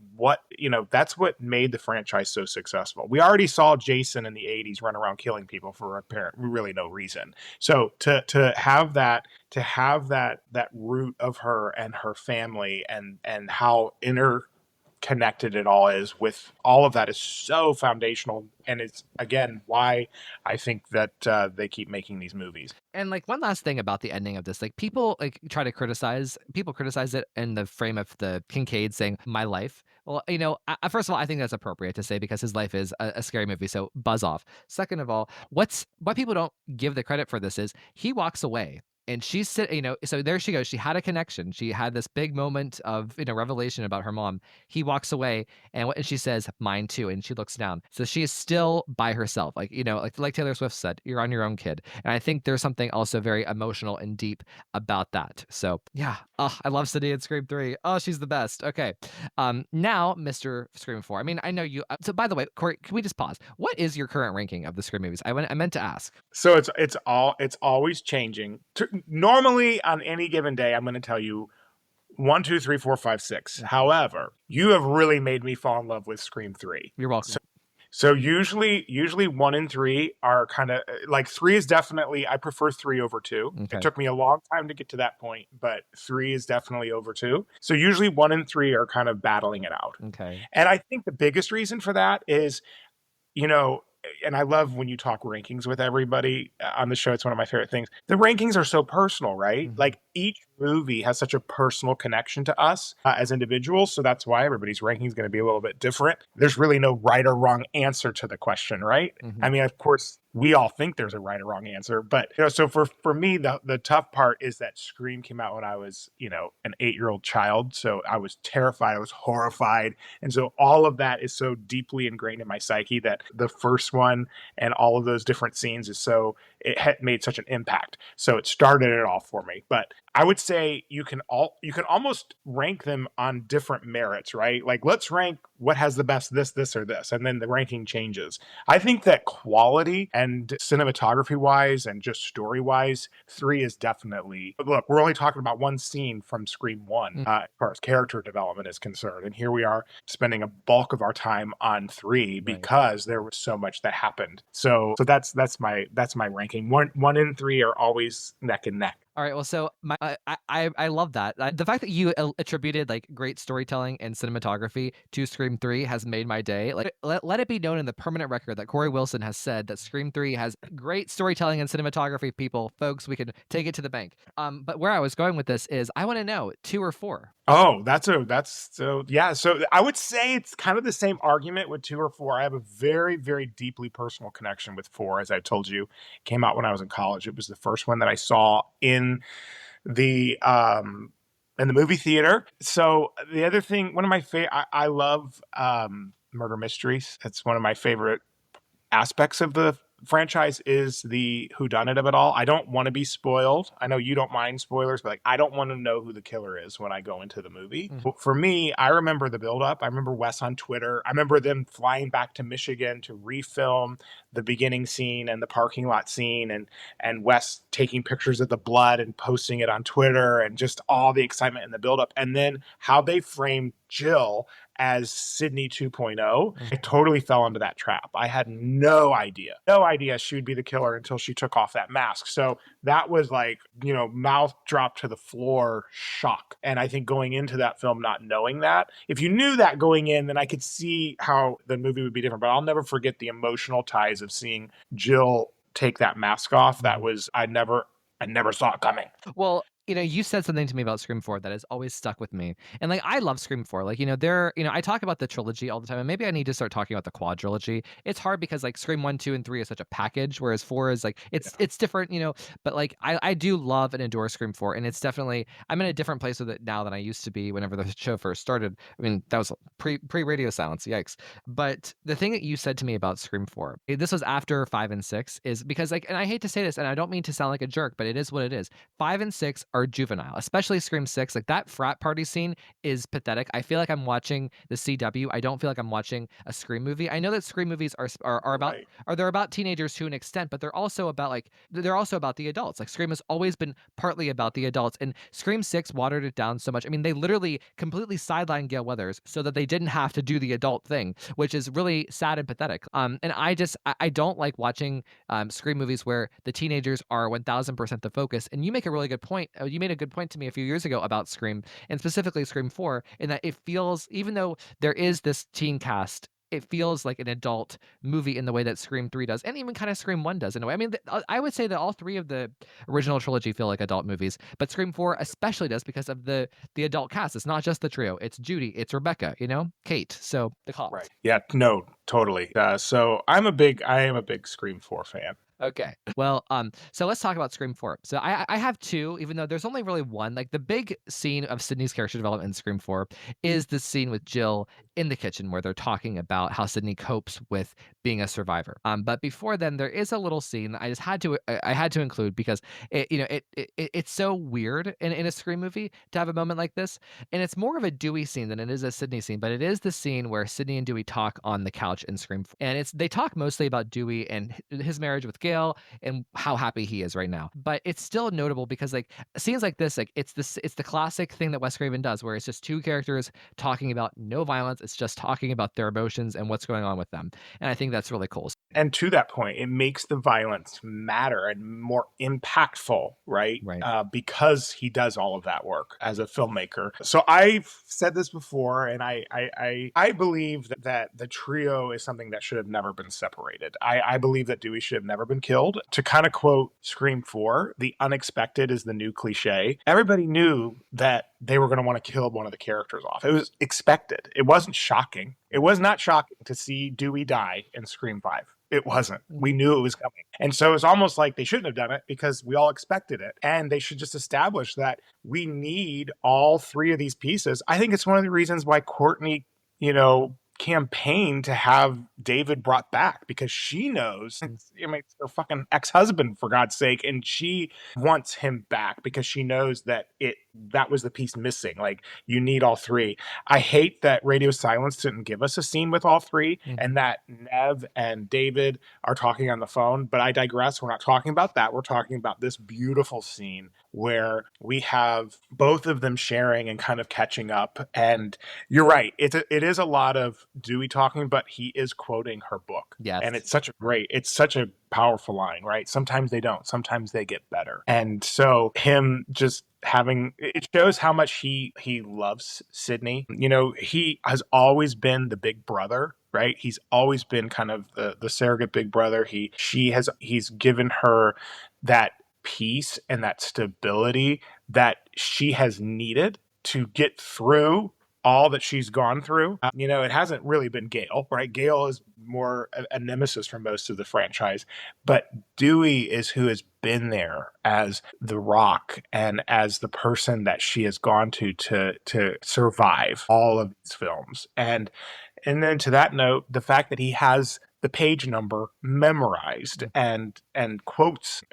that's what made the franchise so successful. We already saw Jason in the 80s run around killing people for really no reason. So to have that root of her and her family and how interconnected it all is with all of that is so foundational, and it's again why I think that they keep making these movies. And like one last thing about the ending of this, like people criticize it in the frame of the Kincaid saying my life. Well, first of all, I think that's appropriate to say because his life is a scary movie, so buzz off. Second of all, what people don't give the credit for this is he walks away. And she's sitting, so there she goes. She had a connection. She had this big moment of, revelation about her mom. He walks away and she says, mine too. And she looks down. So she is still by herself. Like, like Taylor Swift said, you're on your own, kid. And I think there's something also very emotional and deep about that. So yeah. Oh, I love Sidney in Scream 3. Oh, she's the best. Okay. Now, Mr. Scream 4. I mean, I know you. So by the way, Cory, can we just pause? What is your current ranking of the Scream movies? I meant to ask. So it's always changing. Normally, on any given day, I'm going to tell you 1, 2, 3, 4, 5, 6. However, you have really made me fall in love with Scream 3. You're welcome. So usually 1 and 3 are kind of like 3 is definitely, I prefer 3 over 2. Okay. It took me a long time to get to that point, but 3 is definitely over 2. So usually 1 and 3 are kind of battling it out. Okay. And I think the biggest reason for that is, and I love when you talk rankings with everybody on the show. It's one of my favorite things. The rankings are so personal, right? Mm-hmm. Like each movie has such a personal connection to us as individuals. So that's why everybody's ranking is going to be a little bit different. There's really no right or wrong answer to the question, right? Mm-hmm. I mean, of course, we all think there's a right or wrong answer, but so for me, the tough part is that Scream came out when I was, an 8-year-old child. So I was terrified, I was horrified. And so all of that is so deeply ingrained in my psyche that the first one and all of those different scenes it had made such an impact. So it started it all for me. But I would say you can almost rank them on different merits, right? Like let's rank what has the best this, or this, and then the ranking changes. I think that quality and cinematography wise and just story wise, 3 is definitely, look, we're only talking about one scene from Scream 1 as far as character development is concerned. And here we are spending a bulk of our time on 3 because there was so much that happened. So that's my ranking. 1 and 3 are always neck and neck. All right. Well, so I love that. The fact that you attributed like great storytelling and cinematography to Scream 3 has made my day. Like, let it be known in the permanent record that Cory Wilson has said that Scream 3 has great storytelling and cinematography. People, folks, we can take it to the bank. But where I was going with this is I want to know 2 or 4. Oh, yeah. So I would say it's kind of the same argument with 2 or 4. I have a very, very deeply personal connection with 4. As I told you, it came out when I was in college. It was the first one that I saw in the movie theater. So the other thing, one of my I love murder mysteries. That's one of my favorite aspects of the franchise is the whodunit of it all. I don't want to be spoiled. I know you don't mind spoilers, but like I don't want to know who the killer is when I go into the movie. Mm-hmm. For me, I remember the buildup. I remember Wes on Twitter. I remember them flying back to Michigan to refilm the beginning scene and the parking lot scene, and Wes taking pictures of the blood and posting it on Twitter, and just all the excitement and the buildup. And then how they framed Jill as Sidney 2.0, I totally fell into that trap. I had no idea she would be the killer until she took off that mask. So that was like, mouth dropped to the floor shock. And I think going into that film, not knowing that, if you knew that going in, then I could see how the movie would be different. But I'll never forget the emotional ties of seeing Jill take that mask off. That was, I never saw it coming. Well, you said something to me about Scream 4 that has always stuck with me. And like, I love Scream 4. Like, I talk about the trilogy all the time, and maybe I need to start talking about the quadrilogy. It's hard because like Scream 1, 2, and 3 is such a package, whereas 4 is like, it's different, but like, I do love and adore Scream 4. And it's definitely, I'm in a different place with it now than I used to be whenever the show first started. I mean, that was pre-radio silence, yikes. But the thing that you said to me about Scream 4, this was after 5 and 6, is because like, and I hate to say this, and I don't mean to sound like a jerk, but it is what it is. 5 and 6 are juvenile, especially Scream 6. Like that frat party scene is pathetic. I feel like I'm watching the CW. I don't feel like I'm watching a Scream movie. I know that Scream movies are about they're about teenagers to an extent, but they're also about the adults. Like Scream has always been partly about the adults, and Scream 6 watered it down so much. I mean, they literally completely sidelined Gail Weathers so that they didn't have to do the adult thing, which is really sad and pathetic. And I don't like watching Scream movies where the teenagers are 1000% the focus. And you make a really good point. You made a good point to me a few years ago about Scream, and specifically Scream 4, in that it feels, even though there is this teen cast, it feels like an adult movie in the way that Scream 3 does, and even kind of Scream 1 does in a way. I mean, I would say that all three of the original trilogy feel like adult movies, but Scream 4 especially does because of the adult cast. It's not just the trio. It's Judy, it's Rebecca, Kate. So the call. Right. Yeah, no, totally. So I am a big Scream 4 fan. Okay. Well, so let's talk about Scream 4. So I have two, even though there's only really one. Like the big scene of Sydney's character development in Scream 4 is the scene with Jill in the kitchen where they're talking about how Sidney copes with being a survivor. But before then, there is a little scene I just had to include because it's so weird in a Scream movie to have a moment like this, and it's more of a Dewey scene than it is a Sidney scene. But it is the scene where Sidney and Dewey talk on the couch in Scream 4, and they talk mostly about Dewey and his marriage with Gail and how happy he is right now. But it's still notable because like scenes like this, like it's the classic thing that Wes Craven does, where it's just two characters talking about no violence. It's just talking about their emotions and what's going on with them. And I think that's really cool. And to that point, it makes the violence matter and more impactful, right? Because he does all of that work as a filmmaker. So I've said this before, and I believe that the trio is something that should have never been separated. I believe that Dewey should have never been killed. To kind of quote Scream 4, the unexpected is the new cliche. Everybody knew that they were going to want to kill one of the characters off. It was expected. It wasn't shocking. It was not shocking to see Dewey die in Scream 5. It wasn't. We knew it was coming. And so it's almost like they shouldn't have done it because we all expected it. And they should just establish that we need all three of these pieces. I think it's one of the reasons why Courtney, campaign to have David brought back, because she knows, it's her fucking ex-husband, for God's sake, and she wants him back because she knows that that was the piece missing. Like, you need all three. I hate that Radio Silence didn't give us a scene with all three, and that Nev and David are talking on the phone, but I digress. We're not talking about that. We're talking about this beautiful scene where we have both of them sharing and kind of catching up. And you're right. It is a lot of Dewey talking, but he is quoting her book. Yes. And it's such a powerful line, right? Sometimes they don't. Sometimes they get better. And so him just it shows how much he loves Sidney. He has always been the big brother, right? He's always been kind of the surrogate big brother. He's given her that peace and that stability that she has needed to get through all that she's gone through. It hasn't really been Gail, right? Gail is more a nemesis for most of the franchise, but Dewey is who has been there as the rock and as the person that she has gone to survive all of these films. And then to that note, the fact that he has the page number memorized and quotes,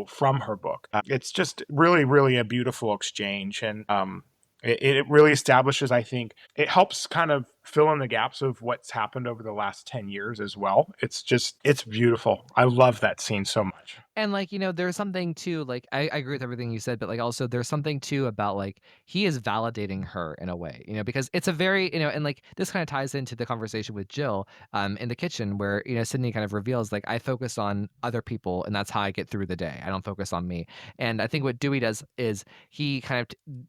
from her book. It's just really, really a beautiful exchange. And, it really establishes, I think, it helps kind of fill in the gaps of what's happened over the last 10 years as well. It's beautiful. I love that scene so much. And like, there's something too, like I agree with everything you said, but like also there's something too about like he is validating her in a way, because it's a very, and like this kind of ties into the conversation with Jill in the kitchen where, Sidney kind of reveals like I focus on other people and that's how I get through the day. I don't focus on me. And I think what Dewey does is he kind of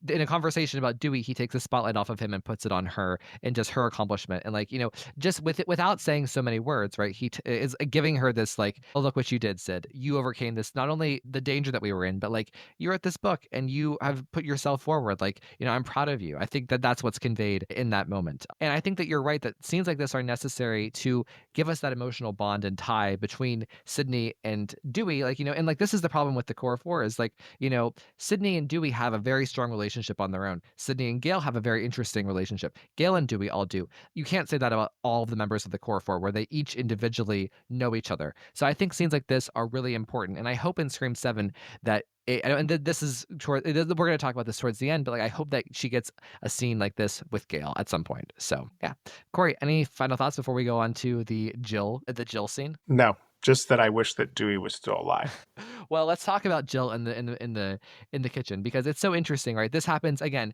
in a conversation about Dewey, he takes the spotlight off of him and puts it on her and just her accomplishment. And like, just with it without saying so many words, right? He is giving her this like, oh, look what you did, Sid. You overcame this, not only the danger that we were in, but like you wrote this book and you have put yourself forward. Like, I'm proud of you. I think that that's what's conveyed in that moment. And I think that you're right that scenes like this are necessary to give us that emotional bond and tie between Sidney and Dewey. Like, and like this is the problem with the core four is like, Sidney and Dewey have a very strong relationship on their own. Sidney and Gale have a very interesting relationship. Gale and Dewey all do. You can't say that about all of the members of the core four where they each individually know each other. So I think scenes like this are really important. And I hope in Scream 7 that and this is we're going to talk about this towards the end, but like I hope that she gets a scene like this with Gale at some point. So yeah, Cory, any final thoughts before we go on to the Jill scene? No, just that I wish that Dewey was still alive. Well, let's talk about Jill in the kitchen because it's so interesting, right? This happens again,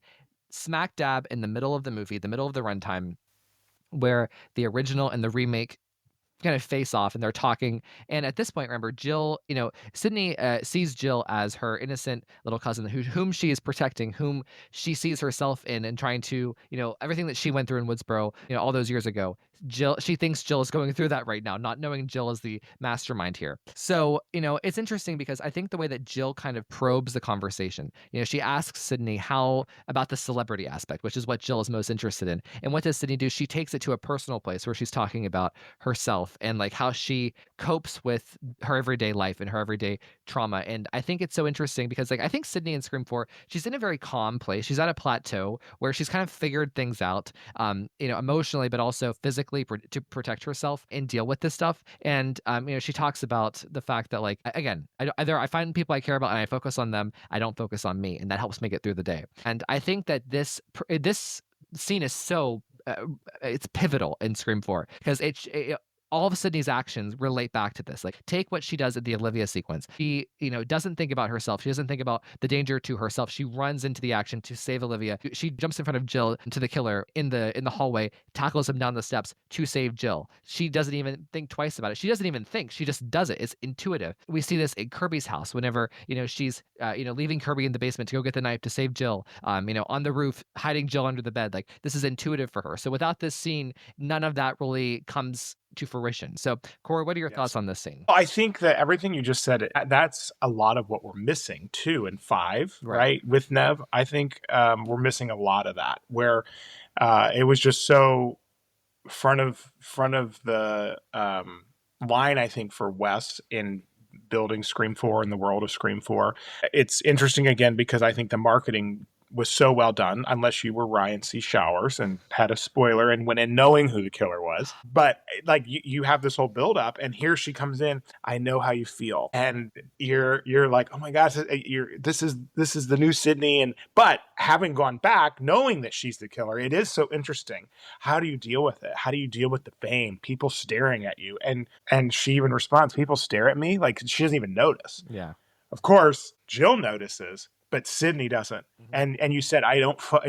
smack dab in the middle of the movie, the middle of the runtime, where the original and the remake kind of face off and they're talking. And at this point, remember, Jill, Sidney sees Jill as her innocent little cousin whom she is protecting, whom she sees herself in and trying to, everything that she went through in Woodsboro, all those years ago. She thinks Jill is going through that right now, not knowing Jill is the mastermind here. So, it's interesting because I think the way that Jill kind of probes the conversation, she asks Sidney how about the celebrity aspect, which is what Jill is most interested in. And what does Sidney do? She takes it to a personal place where she's talking about herself and like how she copes with her everyday life and her everyday trauma. And I think it's so interesting because like I think Sidney in Scream 4, she's in a very calm place. She's at a plateau where she's kind of figured things out, emotionally, but also physically to protect herself and deal with this stuff. And she talks about the fact that like again, I find people I care about and I focus on them. I don't focus on me, and that helps me get through the day. And I think that this scene is so it's pivotal in Scream 4 because all of Sidney's actions relate back to this. Like, take what she does at the Olivia sequence. She, doesn't think about herself. She doesn't think about the danger to herself. She runs into the action to save Olivia. She jumps in front of Jill to the killer in the hallway, tackles him down the steps to save Jill. She doesn't even think twice about it. She doesn't even think. She just does it. It's intuitive. We see this in Kirby's house whenever, she's, leaving Kirby in the basement to go get the knife to save Jill, on the roof, hiding Jill under the bed. Like, this is intuitive for her. So without this scene, none of that really comes to fruition. So, Cory, what are your thoughts on this scene? I think that everything you just said, that's a lot of what we're missing too in 5, right? With Nev, I think we're missing a lot of that where it was just so front of the line, I think, for Wes in building Scream 4 in the world of Scream 4. It's interesting again because I think the marketing was so well done, unless you were Ryan C. Showers and had a spoiler and went in knowing who the killer was. But like you have this whole build up, and here she comes in. I know how you feel, and you're like, oh my gosh, this is the new Sidney. But having gone back, knowing that she's the killer, it is so interesting. How do you deal with it? How do you deal with the fame? People staring at you, and she even responds, "People stare at me," like she doesn't even notice. Yeah. Of course, Jill notices, but Sidney doesn't. Mm-hmm. And you said,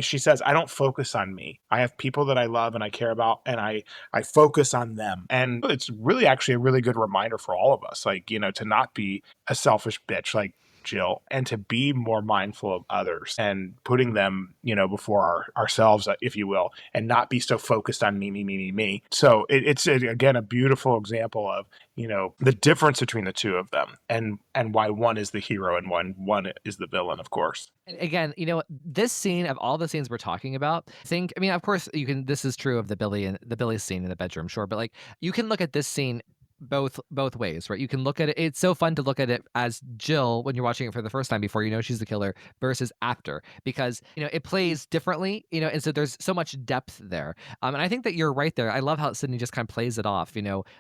she says, I don't focus on me. I have people that I love and I care about, and I focus on them. And it's really actually a really good reminder for all of us, like, to not be a selfish bitch like Jill, and to be more mindful of others and putting them, before ourselves, if you will, and not be so focused on me. So it's again, a beautiful example of, the difference between the two of them and why one is the hero and one is the villain, of course. And again, this scene, of all the scenes we're talking about, of course this is true of the Billy scene in the bedroom, sure. But like, you can look at this scene both ways, right? You can look at it. It's so fun to look at it as Jill when you're watching it for the first time before you know she's the killer versus after, because it plays differently, and so there's so much depth there. And I think that you're right there. I love how Sidney just kind of plays it off,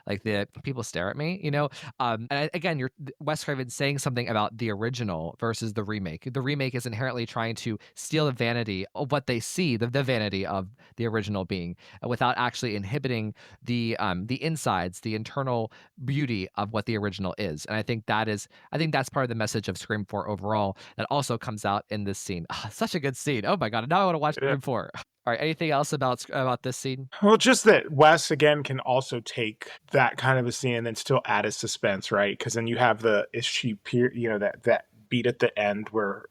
like the people stare at me, again, you're Wes Craven saying something about the original versus the remake. The remake is inherently trying to steal the vanity of what they see, the vanity of the original being, without actually inhibiting the insides, the internal beauty of what the original is. And I think that's part of the message of Scream 4 overall that also comes out in this scene. Such a good scene. Oh my god, now I want to watch Scream 4. All right, anything else about this scene? Well, just that Wes again can also take that kind of a scene and then still add a suspense, right? Because then you have that beat at the end where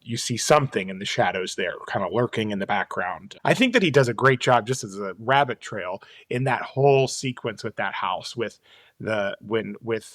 you see something in the shadows there, kind of lurking in the background. I think that he does a great job just as a rabbit trail in that whole sequence with that house, with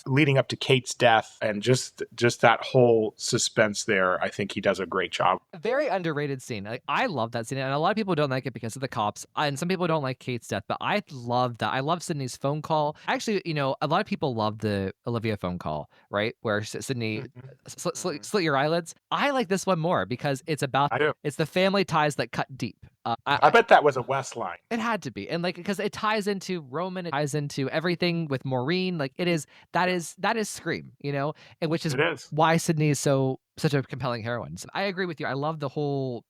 leading up to Kate's death, and just that whole suspense there. I think he does a great job. Very underrated scene. Like, I love that scene, and a lot of people don't like it because of the cops, and some people don't like Kate's death, but I love that. I love Sydney's phone call. Actually, a lot of people love the Olivia phone call, right, where Sydney slit your eyelids. I like this one more because it's the family ties that cut deep. I bet that was a West line. It had to be, and because it ties into Roman, it ties into everything with Maureen. That is Scream, and which is why Sydney is such a compelling heroine. So I agree with you. I love the whole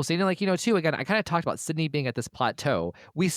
scene, and too. Again, I kind of talked about Sydney being at this plateau. We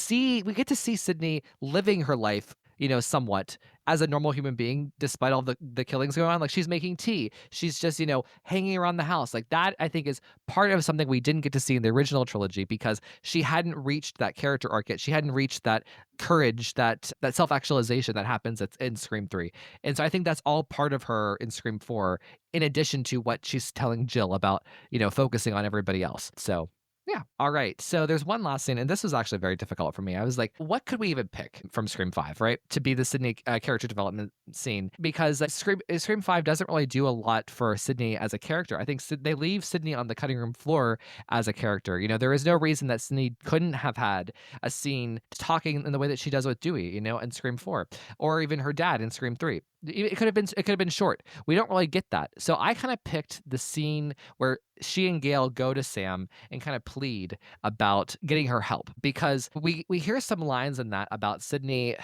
get to see Sydney living her life, somewhat as a normal human being, despite all the killings going on. Like, she's making tea. She's just, hanging around the house. Like, that, I think, is part of something we didn't get to see in the original trilogy because she hadn't reached that character arc yet. She hadn't reached that courage, that self-actualization that happens in Scream 3. And so I think that's all part of her in Scream 4, in addition to what she's telling Jill about, focusing on everybody else. So yeah. All right. So there's one last scene, and this was actually very difficult for me. I was like, what could we even pick from Scream 5, right, to be the Sidney character development scene? Because Scream 5 doesn't really do a lot for Sidney as a character. I think they leave Sidney on the cutting room floor as a character. There is no reason that Sidney couldn't have had a scene talking in the way that she does with Dewey, in Scream 4, or even her dad in Scream 3. It could have been short. We don't really get that. So I kind of picked the scene where she and Gail go to Sam and kind of plead about getting her help, because we hear some lines in that about Sidney,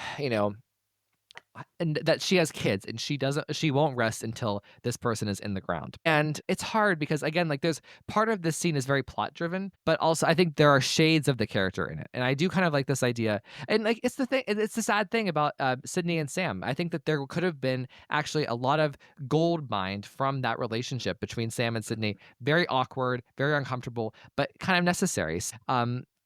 and that she has kids and she won't rest until this person is in the ground. And it's hard because, again, there's part of this scene is very plot driven, but also I think there are shades of the character in it. And I do kind of like this idea. And it's the sad thing about Sidney and Sam. I think that there could have been actually a lot of gold mined from that relationship between Sam and Sidney. Very awkward, very uncomfortable, but kind of necessary.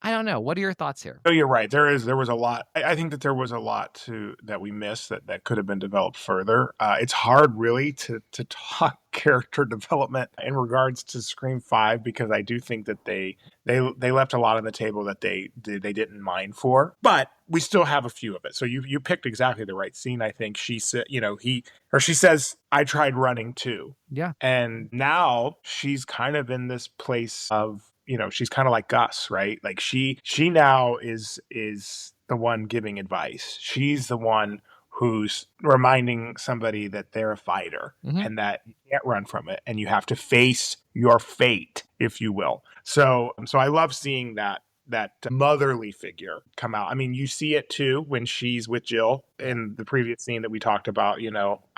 I don't know. What are your thoughts here? Oh, you're right. There was a lot. I think that there was a lot that we missed that could have been developed further. It's hard really to talk character development in regards to Scream 5, because I do think that they left a lot on the table that they didn't mind for, but we still have a few of it. So you picked exactly the right scene. I think she said, she says, I tried running too. Yeah. And now she's kind of in this place of, she's kind of like Gus, right? Like she now is the one giving advice. She's the one who's reminding somebody that they're a fighter, mm-hmm. and that you can't run from it and you have to face your fate, if you will. So I love seeing that motherly figure come out. I mean, you see it too when she's with Jill in the previous scene that we talked about.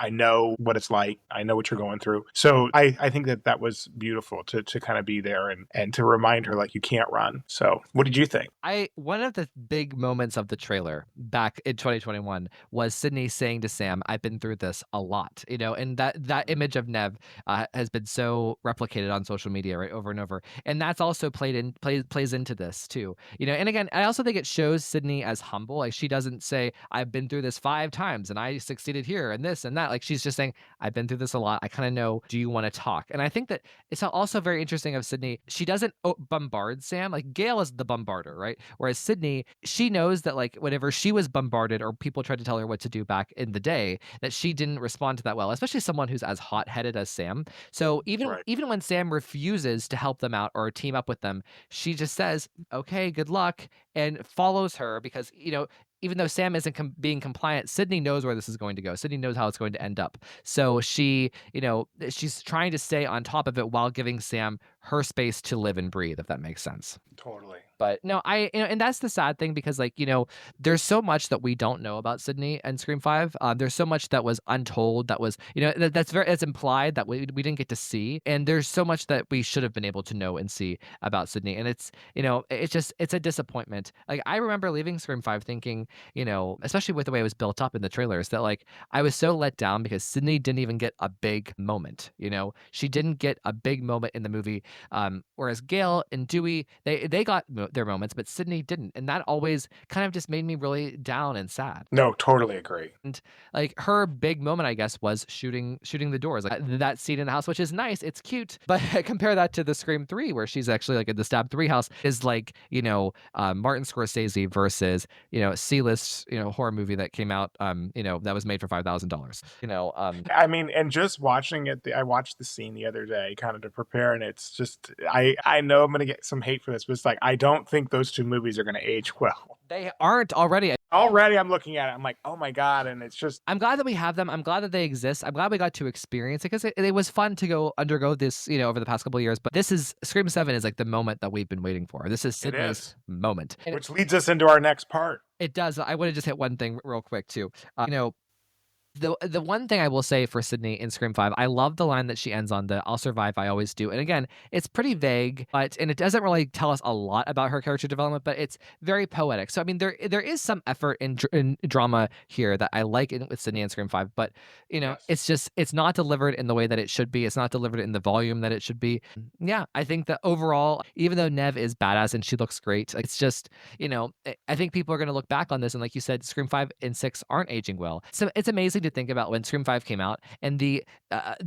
I know what it's like. I know what you're going through. So I think that was beautiful to kind of be there and to remind her, you can't run. So what did you think? One of the big moments of the trailer back in 2021 was Sidney saying to Sam, I've been through this a lot, and that image of Nev has been so replicated on social media, right, over and over. And that's also plays into this too. And again, I also think it shows Sidney as humble. Like, she doesn't say, I've been through this 5 times and I succeeded here and this and that. Like, she's just saying, I've been through this a lot. I kind of know. Do you want to talk? And I think that it's also very interesting of Sidney. She doesn't bombard Sam. Like, Gail is the bombarder, right? Whereas Sidney, she knows that whenever she was bombarded or people tried to tell her what to do back in the day, that she didn't respond to that well, especially someone who's as hot-headed as Sam. So even when Sam refuses to help them out or team up with them, she just says, okay, good luck, and follows her because, even though Sam isn't being compliant, Sidney knows where this is going to go. Sidney knows how it's going to end up. So she, she's trying to stay on top of it while giving Sam her space to live and breathe, if that makes sense. Totally. But no, and that's the sad thing, because there's so much that we don't know about Sidney and Scream 5. There's so much that was untold, that was, that's implied that we didn't get to see. And there's so much that we should have been able to know and see about Sidney. And it's a disappointment. Like, I remember leaving Scream 5 thinking, especially with the way it was built up in the trailers, that like I was so let down because Sidney didn't even get a big moment. She didn't get a big moment in the movie. Whereas Gail and Dewey, they got their moments, but Sidney didn't, and that always kind of just made me really down and sad. No, totally agree. And like her big moment, I guess, was shooting the doors, like that scene in the house, which is nice, it's cute, but compare that to the Scream 3, where she's actually like in the Stab 3 house, is like Martin Scorsese versus C-list horror movie that came out that was made for $5,000. I mean, and just watching it, I watched the scene the other day kind of to prepare, and it's just I know I'm gonna get some hate for this, but it's like I don't think those two movies are gonna age well. They aren't already. I'm looking at it, I'm like, oh my god, and it's just, I'm glad that we have them. I'm glad that they exist. I'm glad we got to experience it, because it was fun to undergo this over the past couple of years. But this is Scream 7 is like the moment that we've been waiting for. This is Sidney's moment, which leads us into our next part. It does. I want to just hit one thing real quick too. The one thing I will say for Sidney in Scream 5, I love the line that she ends on, the "I'll survive, I always do." And again, it's pretty vague, and it doesn't really tell us a lot about her character development, but it's very poetic. So I mean, there is some effort in drama here that I like with Sidney in Scream 5, but it's not delivered in the way that it should be. It's not delivered in the volume that it should be. Yeah, I think that overall, even though Nev is badass and she looks great, it's just I think people are going to look back on this, and like you said, Scream 5 and 6 aren't aging well. So it's amazing to think about when Scream 5 came out, and the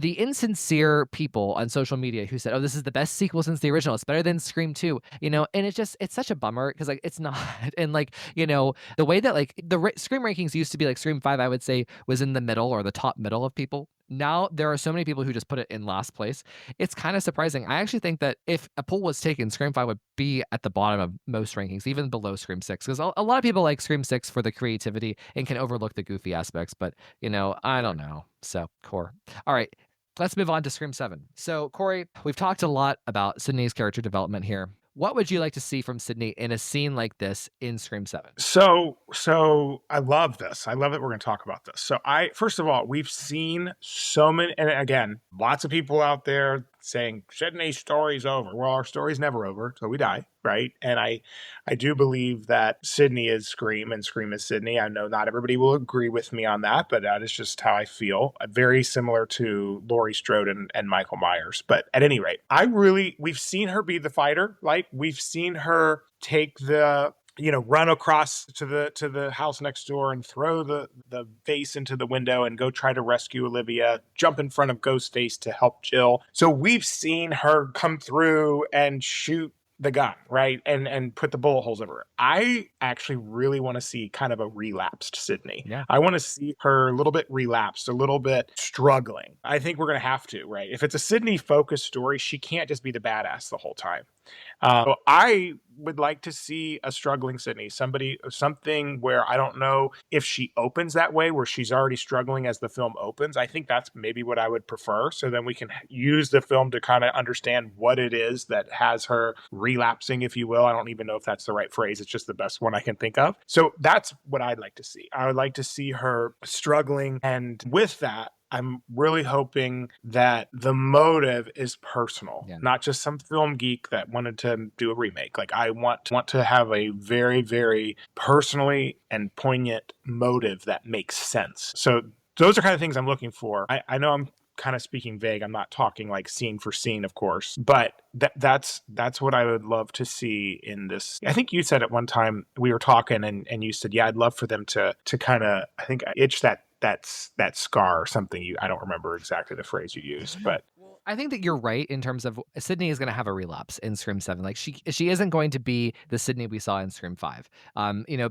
insincere people on social media who said, "Oh, this is the best sequel since the original. It's better than Scream 2." And it's such a bummer, because like it's not. And like the way that like the Scream rankings used to be, like Scream 5, I would say, was in the middle or the top middle of people. Now there are so many people who just put it in last place. It's kind of surprising. I actually think that if a poll was taken, Scream 5 would be at the bottom of most rankings, even below Scream 6, because a lot of people like Scream 6 for the creativity and can overlook the goofy aspects. But I don't know. So core. All right, let's move on to Scream 7. So Cory, we've talked a lot about Sidney's character development here. What would you like to see from Sidney in a scene like this in Scream 7? So I love this. I love that we're going to talk about this. So first of all, we've seen so many, and again, lots of people out there saying Sidney's story's over. Well, our story's never over, so we die, right? And I do believe that Sidney is Scream and Scream is Sidney. I know not everybody will agree with me on that, but that is just how I feel. Very similar to Laurie Strode and Michael Myers. But at any rate, we've seen her be the fighter. Like, we've seen her take the run across to the house next door and throw the vase into the window and go try to rescue Olivia, jump in front of Ghostface to help Jill. So we've seen her come through and shoot the gun, right? And put the bullet holes over her. I actually really want to see kind of a relapsed Sidney. Yeah. I want to see her a little bit relapsed, a little bit struggling. I think we're going to have to, right? If it's a Sidney focused story, she can't just be the badass the whole time. So I would like to see a struggling Sidney, something where I don't know if she opens that way, where she's already struggling as the film opens. I think that's maybe what I would prefer. So then we can use the film to kind of understand what it is that has her relapsing, if you will. I don't even know if that's the right phrase. It's just the best one I can think of. So that's what I'd like to see. I would like to see her struggling. And with that, I'm really hoping that the motive is personal, not just some film geek that wanted to do a remake. Like, I want to have a very, very personally and poignant motive that makes sense. So those are kind of things I'm looking for. I know I'm kind of speaking vague. I'm not talking like scene for scene, of course, but that's what I would love to see in this. I think you said at one time we were talking and you said, yeah, I'd love for them to kind of, I think, itch that scar or something. I don't remember exactly the phrase you used, but I think that you're right in terms of Sydney is going to have a relapse in Scream 7. Like she isn't going to be the Sydney we saw in Scream 5.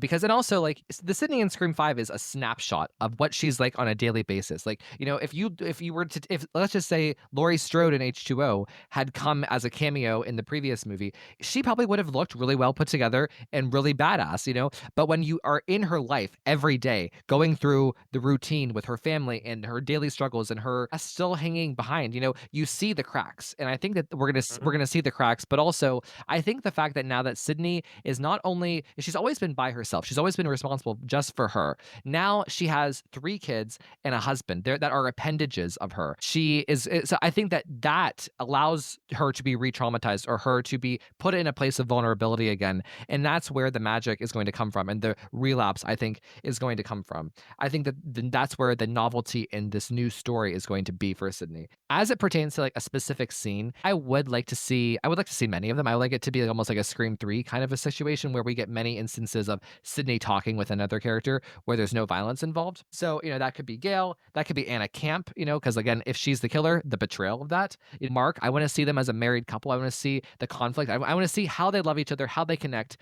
Because and also like the Sydney in Scream 5 is a snapshot of what she's like on a daily basis. Like, if you were to if let's just say Laurie Strode in H2O had come as a cameo in the previous movie, she probably would have looked really well put together and really badass. But when you are in her life every day, going through the routine with her family and her daily struggles and her still hanging behind, you see the cracks. And I think that we're gonna see the cracks, but also I think the fact that now that Sydney is not only she's always been by herself, she's always been responsible just for her. Now she has 3 kids and a husband there that are appendages of her. So I think that allows her to be re-traumatized or her to be put in a place of vulnerability again. And that's where the magic is going to come from. And the relapse, I think, is going to come from. I think that's where the novelty in this new story is going to be for Sydney. As it pertains to like a specific scene, I would like to see many of them. I would like it to be almost like a Scream 3 kind of a situation where we get many instances of Sydney talking with another character where there's no violence involved. So, that could be Gail, that could be Anna Camp, because again, if she's the killer, the betrayal of that. Mark, I want to see them as a married couple. I want to see the conflict. I want to see how they love each other, how they connect,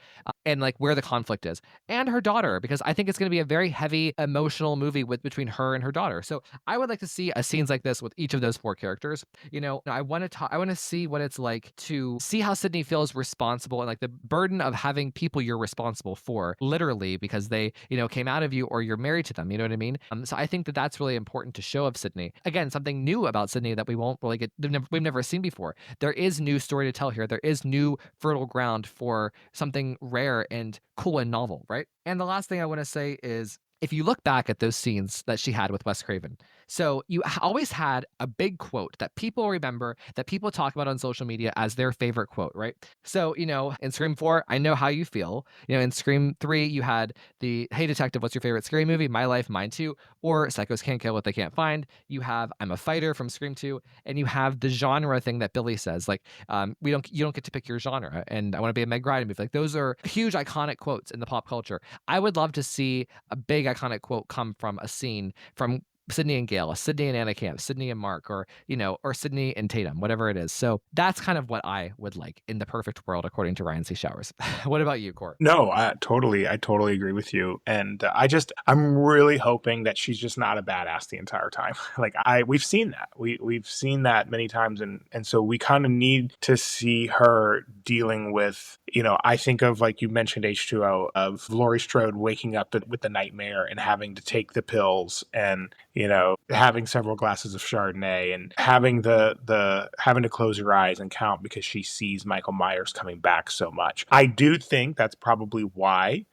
and like where the conflict is. And her daughter, because I think it's going to be a very heavy emotional movie between her and her daughter. So I would like to see scenes like this with each of those 4 characters. I want to see what it's like to see how Sydney feels responsible and like the burden of having people you're responsible for, literally, because they, came out of you or you're married to them. You know what I mean? So I think that that's really important to show of Sydney. Again, something new about Sydney that we won't really we've never seen before. There is new story to tell here. There is new fertile ground for something rare and cool and novel, right? And the last thing I want to say is, if you look back at those scenes that she had with Wes Craven, so you always had a big quote that people remember, that people talk about on social media as their favorite quote, right? So, in Scream 4, I know how you feel. In Scream 3, you had the, hey detective, what's your favorite scary movie? My Life, Mine Too. Or Psychos Can't Kill What They Can't Find. You have I'm a Fighter from Scream 2. And you have the genre thing that Billy says, like, you don't get to pick your genre. And I want to be a Meg Ryan movie. Like, those are huge iconic quotes in the pop culture. I would love to see a big iconic quote come from a scene from Sydney and Gail, Sydney and Anna Camp, Sydney and Mark, or Sydney and Tatum, whatever it is. So that's kind of what I would like in the perfect world, according to Ryan C. Showers. What about you, Court? No, I totally agree with you. And I'm really hoping that she's just not a badass the entire time. Like we've seen that. We've seen that many times. And so we kind of need to see her dealing with, I think of, like you mentioned, H2O, of Laurie Strode waking up with the nightmare and having to take the pills and, having several glasses of Chardonnay and having having to close her eyes and count because she sees Michael Myers coming back so much. I do think that's probably why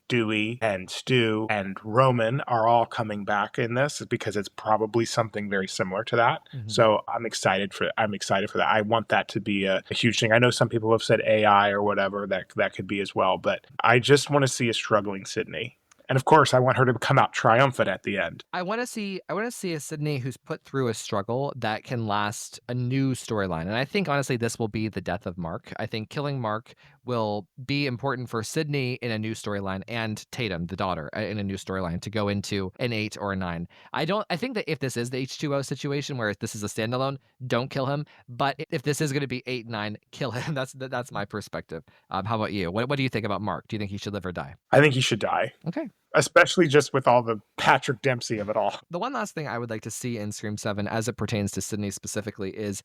Dewey and Stu and Roman are all coming back in this, because it's probably something very similar to that. Mm-hmm. So I'm excited for that. I want that to be a huge thing. I know some people have said AI or whatever, that could be as well, but I just want to see a struggling Sydney. And of course, I want her to come out triumphant at the end. I want to see a Sydney who's put through a struggle that can last a new storyline. And I think, honestly, this will be the death of Mark. I think killing Mark will be important for Sydney in a new storyline, and Tatum, the daughter, in a new storyline to go into an 8 or a 9. I think that if this is the H2O situation where this is a standalone, don't kill him. But if this is going to be 8, 9, kill him. That's my perspective. How about you? What do you think about Mark? Do you think he should live or die? I think he should die. Okay. Especially just with all the Patrick Dempsey of it all. The one last thing I would like to see in Scream 7 as it pertains to Sydney specifically is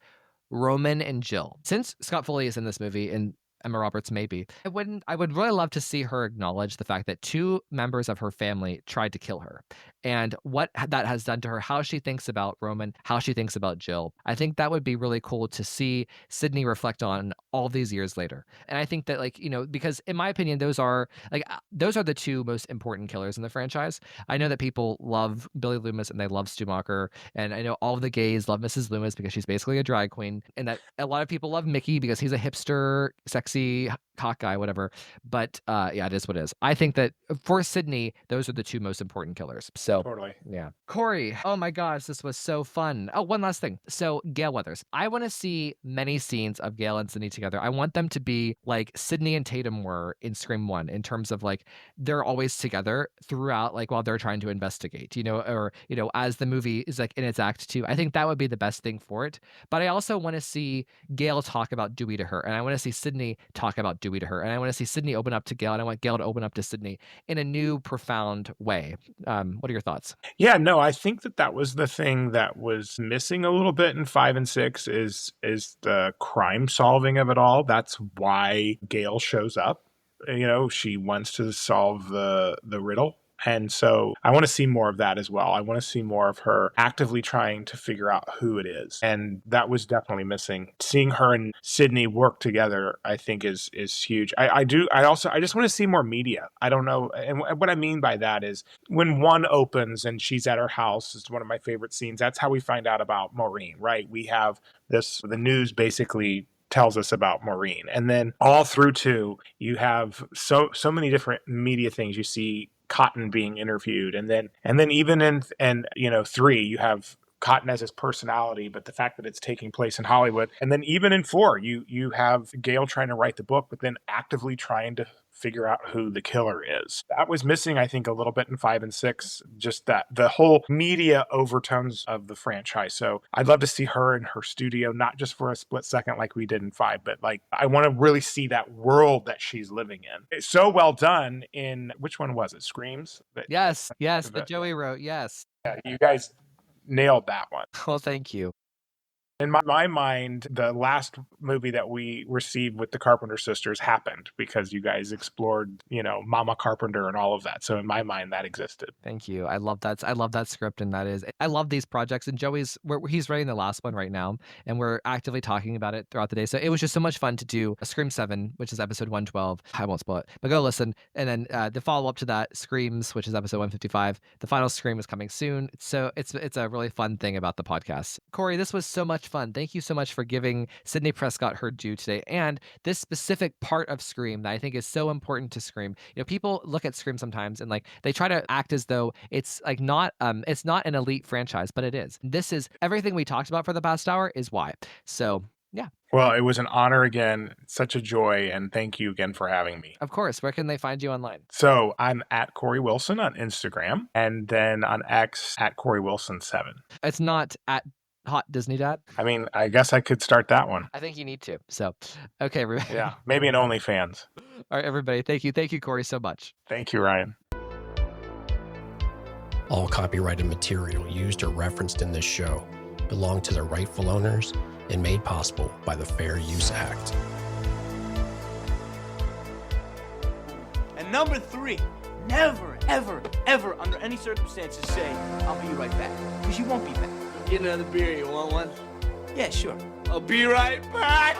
Roman and Jill. Since Scott Foley is in this movie and Emma Roberts maybe, I would really love to see her acknowledge the fact that 2 members of her family tried to kill her and what that has done to her, how she thinks about Roman, how she thinks about Jill. I think that would be really cool to see Sydney reflect on all these years later. And I think that, like, because in my opinion, those are the 2 most important killers in the franchise. I know that people love Billy Loomis and they love Stu Macher, and I know all of the gays love Mrs. Loomis because she's basically a drag queen, and that a lot of people love Mickey because he's a hipster, sexy hot guy, whatever. But yeah, it is what it is. I think that for Sydney, those are the 2 most important killers. So So Totally. yeah. Cory, oh my gosh, this was so fun. Oh, one last thing. So Gale Weathers. I want to see many scenes of Gale and Sidney together. I want them to be like Sidney and Tatum were in Scream 1 in terms of like they're always together throughout, like while they're trying to investigate, or, as the movie is like in its act 2. I think that would be the best thing for it. But I also want to see Gale talk about Dewey to her. And I want to see Sidney talk about Dewey to her. And I want to see Sidney open up to Gale. And I want Gale to open up to Sidney in a new, profound way. What are your thoughts? Yeah, no, I think that was the thing that was missing a little bit in 5 and 6 is the crime solving of it all. That's why Gale shows up. She wants to solve the riddle. And so I want to see more of that as well. I want to see more of her actively trying to figure out who it is. And that was definitely missing. Seeing her and Sidney work together, I think is huge. I just want to see more media. I don't know. And what I mean by that is when one opens and she's at her house, it's one of my favorite scenes. That's how we find out about Maureen, right? We have the news basically tells us about Maureen. And then all through 2, you have so many different media things. You see Cotton being interviewed, and then even in 3, you have Cotton as his personality, but the fact that it's taking place in Hollywood. And then even in 4, you have Gale trying to write the book, but then actively trying to figure out who the killer is. That was missing, I think, a little bit in 5 and 6, just that the whole media overtones of the franchise. So I'd love to see her in her studio, not just for a split second like we did in 5, but like I want to really see that world that she's living in. It's so well done in, which one was it? Screams? Yes, that Joey wrote, yes. Yeah, you guys nailed that one. Well, thank you. In my mind, the last movie that we received with the Carpenter sisters happened because you guys explored, Mama Carpenter and all of that. So in my mind, that existed. Thank you. I love that script, and I love these projects. And he's writing the last one right now, and we're actively talking about it throughout the day. So it was just so much fun to do Scream 7, which is episode 112. I won't spoil it, but go listen. And then the follow up to that, Screams, which is episode 155. The final Scream is coming soon. So it's a really fun thing about the podcast. Cory, this was so much fun. Thank you so much for giving Sidney Prescott her due today, and this specific part of Scream that I think is so important to Scream. People look at Scream sometimes and like they try to act as though it's like not an elite franchise, but it is. This is everything we talked about for the past hour is why. So yeah. Well, it was an honor again. Such a joy. And thank you again for having me. Of course. Where can they find you online? So I'm at Cory Wilson on Instagram, and then on X at Cory Wilson 7. It's not at Hot Disney Dad? I mean, I guess I could start that one. I think you need to. So, okay, everybody. Yeah, maybe an OnlyFans. All right, everybody. Thank you. Thank you, Cory, so much. Thank you, Ryan. All copyrighted material used or referenced in this show belong to their rightful owners and made possible by the Fair Use Act. And number 3, never, ever, ever, under any circumstances say, I'll be right back. Because you won't be back. Get another beer, you want one? Yeah, sure. I'll be right back!